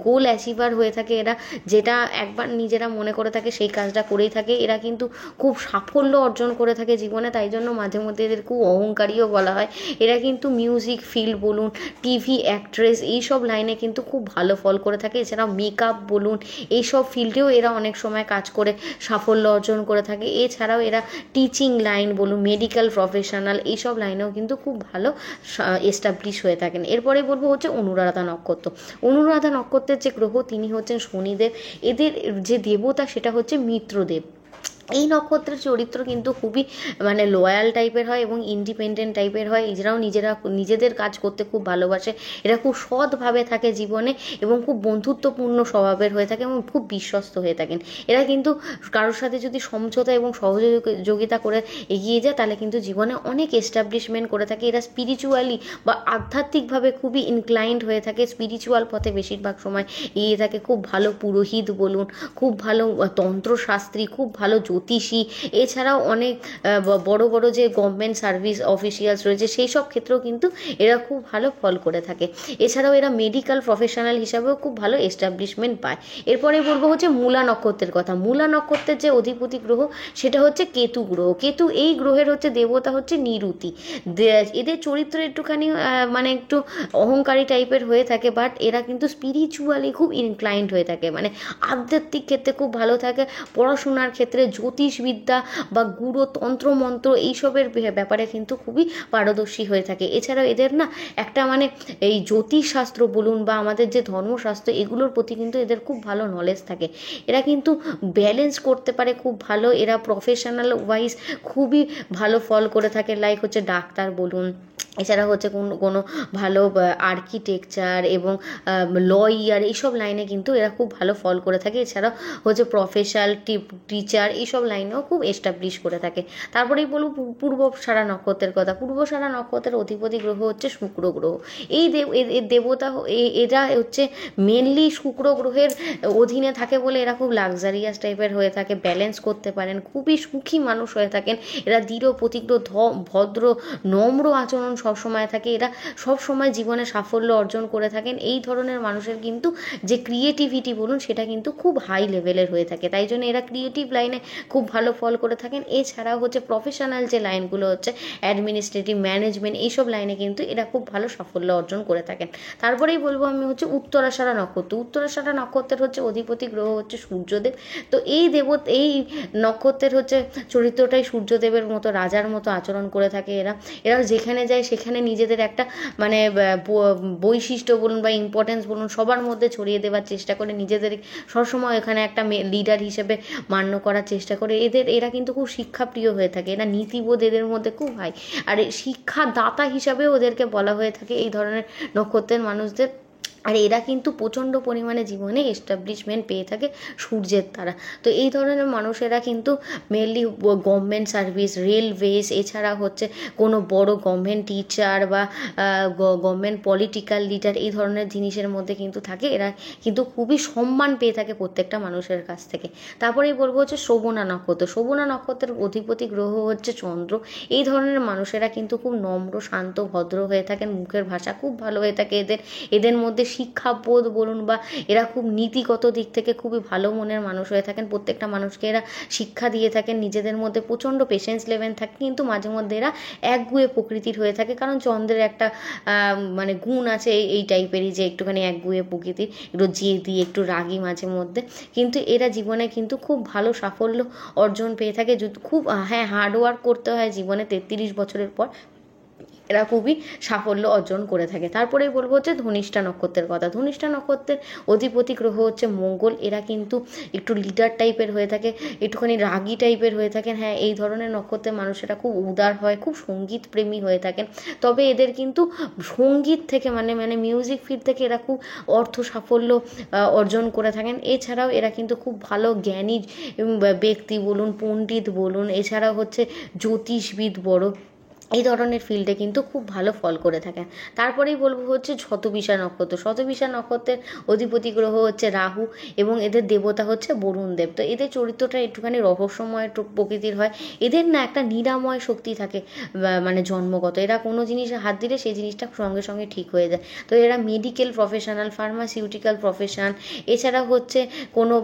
[SPEAKER 2] গোল অ্যাচিভার হয়ে থাকে এরা, যেটা একবার নিজেরা মনে করে থাকে সেই কাজটা করেই থাকে। এরা কিন্তু খুব সাফল্য অর্জন করে থাকে জীবনে, তাই জন্য মাঝে মধ্যে এদের খুব অহংকারীও বলা হয়। এরা কিন্তু মিউজিক ফিল্ড বলুন, টিভি অ্যাক্ট্রেস এইসব লাইনে কিন্তু খুব ভালো ফল করে থাকে। এছাড়াও মেকআপ বলুন, এইসব ফিল্ডেও এরা অনেক সময় কাজ করে সাফল্য অর্জন করে থাকে। এছাড়াও এরা টিচিং লাইন বলুন, মেডিকেল প্রফেশনাল এইসব লাইনেও কিন্তু খুব ভালো এস্টাবলিশ হয়ে থাকেন। এরপরে বলবো হচ্ছে অনুরাধা নক্ষত্র। অনুরাধা নক্ষত্রের যে গ্রহ তিনি হচ্ছেন শনিদেব। এদের যে দেবতা সেটা হচ্ছে মিত্রদেব। এই নক্ষত্রের চরিত্র কিন্তু খুবই মানে লয়াল টাইপের হয় এবং ইন্ডিপেন্ডেন্ট টাইপের হয়। এরাও নিজেদের কাজ করতে খুব ভালোবাসে। এরা খুব সৎভাবে থাকে জীবনে এবং খুব বন্ধুত্বপূর্ণ স্বভাবের হয়ে থাকে এবং খুব বিশ্বস্ত হয়ে থাকেন। এরা কিন্তু কারোর সাথে যদি সমঝোতা এবং সহযোগিতা করে এগিয়ে যায় তাহলে কিন্তু জীবনে অনেক এস্টাবলিশমেন্ট করে থাকে। এরা স্পিরিচুয়ালি বা আধ্যাত্মিকভাবে খুবই ইনক্লাইন্ড হয়ে থাকে, স্পিরিচুয়াল পথে বেশিরভাগ সময় এগিয়ে থাকে। খুব ভালো পুরোহিত বলুন, খুব ভালো তন্ত্রশাস্ত্রী, খুব ভালো জ্যোতিষী, এছাড়াও অনেক বড় বড় যে গভর্নমেন্ট সার্ভিস অফিসিয়ালস রয়েছে সেই সব ক্ষেত্রেও কিন্তু এরা খুব ভালো ফল করে থাকে। এছাড়াও এরা মেডিকেল প্রফেশনাল হিসাবেও খুব ভালো এস্টাবলিশমেন্ট পায়। এরপরে বলবো হচ্ছে মূলা নক্ষত্রের কথা। মূলা নক্ষত্রের যে অধিপতি গ্রহ সেটা হচ্ছে কেতু গ্রহ। কেতু এই গ্রহের হচ্ছে দেবতা হচ্ছে নিরুতি। এদের চরিত্র একটুখানি মানে একটু অহংকারী টাইপের হয়ে থাকে, বাট এরা কিন্তু স্পিরিচুয়ালি খুব ইনক্লাইন্ড হয়ে থাকে, মানে আধ্যাত্মিক ক্ষেত্রে খুব ভালো থাকে। পড়াশোনার ক্ষেত্রে জ্যোতিষবিদ্যা বা গুড়ো তন্ত্রমন্ত্র এইসবের ব্যাপারে কিন্তু খুবই পারদর্শী হয়ে থাকে। এছাড়াও এদের না একটা মানে এই জ্যোতিষশাস্ত্র বলুন বা আমাদের যে ধর্মশাস্ত্র এগুলোর প্রতি কিন্তু এদের খুব ভালো নলেজ থাকে। এরা কিন্তু ব্যালেন্স করতে পারে খুব ভালো। এরা প্রফেশনাল ওয়াইজ খুবই ভালো ফল করে থাকে, লাইক হচ্ছে ডাক্তার বলুন, এছাড়া হচ্ছে কোনো ভালো আর্কিটেকচার এবং লয়ার এইসব লাইনে কিন্তু এরা খুব ভালো ফল করে থাকে। এছাড়াও হচ্ছে প্রফেশনাল টিচার এইসব লাইনেও খুব এস্টাবলিশ করে থাকে। তারপরেই বলব পূর্বসারা নক্ষত্রের কথা। পূর্বসারা নক্ষত্রের অধিপতি গ্রহ হচ্ছে শুক্র গ্রহ। এই দেবতা এরা হচ্ছে মেনলি শুক্র গ্রহের অধীনে থাকে বলে এরা খুব লাক্সারিয়াস টাইপের হয়ে থাকে, ব্যালেন্স করতে পারেন, খুবই সুখী মানুষ হয়ে থাকেন। এরা দৃঢ় প্রতিজ্ঞ, ভদ্র, নম্র আচরণ সবসময় থাকে। এরা সবসময় জীবনে সাফল্য অর্জন করে থাকেন। এই ধরনের মানুষের কিন্তু যে ক্রিয়েটিভিটি বলুন সেটা কিন্তু খুব হাই লেভেলের হয়ে থাকে, তাই জন্য এরা ক্রিয়েটিভ লাইনে খুব ভালো ফল করে থাকেন। এছাড়াও হচ্ছে প্রফেশনাল যে লাইনগুলো হচ্ছে অ্যাডমিনিস্ট্রেটিভ, ম্যানেজমেন্ট এইসব লাইনে কিন্তু এরা খুব ভালো সাফল্য অর্জন করে থাকেন। তারপরেই বলবো আমি হচ্ছে উত্তরাষাঢ়া নক্ষত্র। উত্তরাষাঢ়া নক্ষত্রের হচ্ছে অধিপতি গ্রহ হচ্ছে সূর্যদেব। তো এই নক্ষত্রের হচ্ছে চরিত্রটাই সূর্যদেবের মতো, রাজার মতো আচরণ করে থাকে। এরা যেখানে যায় সেখানে নিজেদের একটা মানে বৈশিষ্ট্য বলুন বা ইম্পর্টেন্স বলুন সবার মধ্যে ছড়িয়ে দেওয়ার চেষ্টা করে, নিজেদের সবসময় এখানে একটা লিডার হিসেবে মান্য করার চেষ্টা করে। এরা কিন্তু খুব শিক্ষাপ্রিয় হয়ে থাকে। এরা নীতিবোধ এদের মধ্যে খুব হাই, আর শিক্ষাদাতা হিসাবেও ওদেরকে বলা হয়ে থাকে এই ধরনের নক্ষত্রের মানুষদের। আর এরা কিন্তু প্রচণ্ড পরিমাণে জীবনে এস্টাবলিশমেন্ট পেয়ে থাকে সূর্যের দ্বারা। তো এই ধরনের মানুষেরা কিন্তু মেনলি গভর্নমেন্ট সার্ভিস, রেলওয়েজ, এছাড়া হচ্ছে কোনো বড় গভর্নমেন্ট টিচার বা গভর্নমেন্ট পলিটিক্যাল লিডার এই ধরনের জিনিসের মধ্যে কিন্তু থাকে। এরা কিন্তু খুবই সম্মান পেয়ে থাকে প্রত্যেকটা মানুষের কাছ থেকে। তারপরেই বলবো হচ্ছে শ্রবণা নক্ষত্র। শ্রবণা নক্ষত্রের অধিপতি গ্রহ হচ্ছে চন্দ্র। এই ধরনের মানুষেরা কিন্তু খুব নম্র, শান্ত, ভদ্র হয়ে থাকেন। মুখের ভাষা খুব ভালো হয়ে থাকে এদের মধ্যে শিক্ষাবোধ বলুন বা এরা খুব নীতিগত দিক থেকে খুবই ভালো মনের মানুষ হয়ে থাকেন। প্রত্যেকটা মানুষকে এরা শিক্ষা দিয়ে থাকেন। নিজেদের মধ্যে প্রচণ্ড পেশেন্স লেভেল থাকে, কিন্তু মাঝে মধ্যে এরা একগুঁয়ে প্রকৃতির হয়ে থাকে, কারণ চন্দ্রের একটা মানে গুণ আছে এই টাইপেরই, যে একটুখানি একগুঁয়ে প্রকৃতির, একটু জেদি, একটু রাগী মাঝে মধ্যে। কিন্তু এরা জীবনে কিন্তু খুব ভালো সাফল্য অর্জন পেয়ে থাকে। খুব হার্ডওয়ার্ক করতে হয় জীবনে 33 বছরের পর, এরা খুবই সাফল্য অর্জন করে থাকে। তারপরেই বলবো হচ্ছে ধনিষ্ঠা নক্ষত্রের কথা। ধনিষ্ঠা নক্ষত্রের অধিপতি গ্রহ হচ্ছে মঙ্গল। এরা কিন্তু একটু লিডার টাইপের হয়ে থাকে, একটুখানি রাগী টাইপের হয়ে থাকেন। এই ধরনের নক্ষত্রের মানুষেরা খুব উদার হয়, খুব সঙ্গীত প্রেমী হয়ে থাকেন। তবে এদের কিন্তু সঙ্গীত থেকে মানে মিউজিক ফিল্ড থেকে এরা খুব অর্থ সাফল্য অর্জন করে থাকেন। এছাড়াও এরা কিন্তু খুব ভালো জ্ঞানী ব্যক্তি বলুন, পণ্ডিত বলুন, এছাড়াও হচ্ছে জ্যোতিষবিদ বড়, এই ধরনের ফিল্ডে কিন্তু খুব ভালো ফল করে থাকেন। তারপরেই বলবো হচ্ছে শতবিশা নক্ষত্র। শতবিশা নক্ষত্রের অধিপতি গ্রহ হচ্ছে রাহু এবং এদের দেবতা হচ্ছে বরুণ দেব। তো এদের চরিত্রটা একটুখানি রহস্যময় প্রকৃতির হয়। এদের না একটা নিরাময় শক্তি থাকে, মানে জন্মগত। এরা কোনো জিনিসে হাত দিলে সেই জিনিসটা সঙ্গে সঙ্গে ঠিক হয়ে যায়। তো এরা মেডিকেল প্রফেশনাল, ফার্মাসিউটিক্যাল প্রফেশন, এছাড়া হচ্ছে কোনো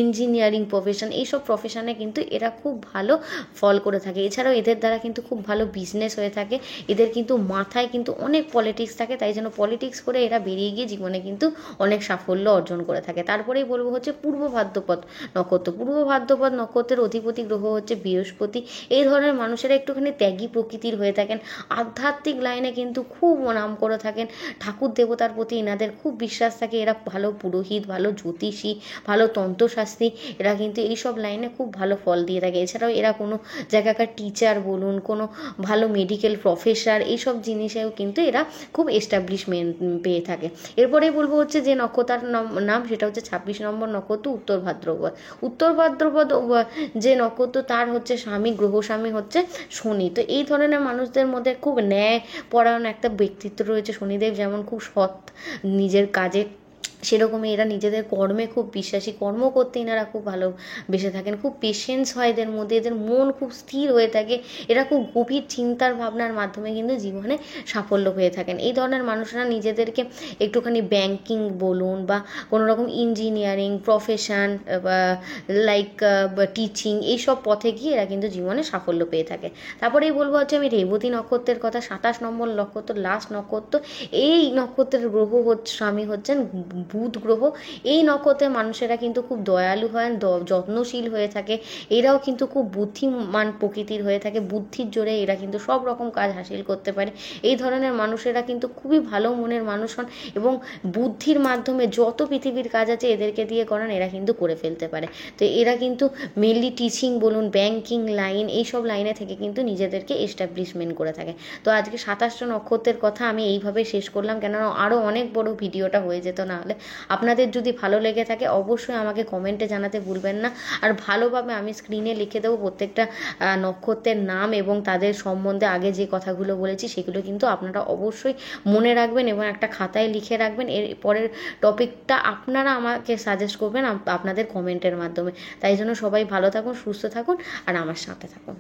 [SPEAKER 2] ইঞ্জিনিয়ারিং প্রফেশন, এইসব প্রফেশনে কিন্তু এরা খুব ভালো ফল করে থাকে। এছাড়াও এদের দ্বারা কিন্তু খুব ভালো বিজনেস হয়ে থাকে। এদের কিন্তু মাথায় কিন্তু অনেক পলিটিক্স থাকে, তাই জন্য পলিটিক্স করে এরা বেরিয়ে গিয়ে জীবনে কিন্তু অনেক সাফল্য অর্জন করে থাকে। তারপরেই বলবো হচ্ছে পূর্ব ভাদ্রপদ নক্ষত্র। পূর্ব ভাদ্রপদ নক্ষত্রের অধিপতি গ্রহ হচ্ছে বৃহস্পতি। এই ধরনের মানুষেরা একটুখানি ত্যাগী প্রকৃতির হয়ে থাকেন। আধ্যাত্মিক লাইনে কিন্তু খুব নাম করে থাকেন। ঠাকুর দেবতার প্রতি এনাদের খুব বিশ্বাস থাকে। এরা ভালো পুরোহিত, ভালো জ্যোতিষী, ভালো তন্ত্রশাস্ত্রী, এরা কিন্তু এইসব লাইনে খুব ভালো ফল দিয়ে থাকে। এছাড়াও এরা কোনো জায়গাকার টিচার বলুন, কোনো ভালো মেডিকেল প্রফেসর, এইসব জিনিসেও কিন্তু এরা খুব এস্টাবলিশমেন্ট পেয়ে থাকে। এরপরে বলবো হচ্ছে যে নক্ষত্রের নাম সেটা হচ্ছে 26 নম্বর নক্ষত্র, উত্তর ভাদ্রপদ। উত্তর ভাদ্রপদ যে নক্ষত্র তার হচ্ছে গ্রহ স্বামী হচ্ছে শনি। তো এই ধরনের মানুষদের মধ্যে খুব ন্যায় পরায়ণ একটা ব্যক্তিত্ব রয়েছে। শনিদেব যেমন খুব সৎ, নিজের কাজে সেরকমই এরা নিজেদের কর্মে খুব বিশ্বাসী, কর্ম করতে এনারা খুব ভালোবেসে থাকেন, খুব পেশেন্স হয় এদের মধ্যে, এদের মন খুব স্থির হয়ে থাকে, এরা খুব গভীর চিন্তার ভাবনার মাধ্যমে কিন্তু জীবনে সাফল্য হয়ে থাকেন। এই ধরনের মানুষরা নিজেদেরকে একটুখানি ব্যাংকিং বলুন বা কোনো রকম ইঞ্জিনিয়ারিং প্রফেশন বা লাইক টিচিং, এইসব পথে গিয়ে এরা কিন্তু জীবনে সাফল্য পেয়ে থাকে। তারপরেই বলবো হচ্ছে আমি রেবতী নক্ষত্রের কথা, 27 নম্বর নক্ষত্র, লাস্ট নক্ষত্র। এই নক্ষত্রের গ্রহ হচ্ছে স্বামী হচ্ছেন বুধ গ্রহ। এই নক্ষত্রের মানুষেরা কিন্তু খুব দয়ালু হয়, যত্নশীল হয়ে থাকে, এরাও কিন্তু খুব বুদ্ধিমান প্রকৃতির হয়ে থাকে, বুদ্ধির জোরে এরা কিন্তু সব রকম কাজ হাসিল করতে পারে। এই ধরনের মানুষেরা কিন্তু খুবই ভালো মনের মানুষ হন এবং বুদ্ধির মাধ্যমে যত পৃথিবীর কাজ আছে এদেরকে দিয়ে করান এরা কিন্তু করে ফেলতে পারে। তো এরা কিন্তু মেনলি টিচিং বলুন, ব্যাংকিং লাইন, এইসব লাইনে থেকে কিন্তু নিজেদেরকে এস্টাবলিশমেন্ট করে থাকে। তো আজকে 27টা নক্ষত্রের কথা আমি এইভাবে শেষ করলাম, কেননা আরও অনেক বড় ভিডিওটা হয়ে যেত না হলে। আপনাদের যদি ভালো লেগে থাকে অবশ্যই আমাকে কমেন্টে জানাতে ভুলবেন না। আর ভালোভাবে আমি স্ক্রিনে লিখে দেবো প্রত্যেকটা নক্ষত্রের নাম এবং তাদের সম্বন্ধে আগে যে কথাগুলো বলেছি সেগুলো কিন্তু আপনারা অবশ্যই মনে রাখবেন এবং একটা খাতায় লিখে রাখবেন। এর পরের টপিকটা আপনারা আমাকে সাজেস্ট করবেন আপনাদের কমেন্টের মাধ্যমে। তাই জন্য সবাই ভালো থাকুন, সুস্থ থাকুন আর আমার সাথে থাকুন।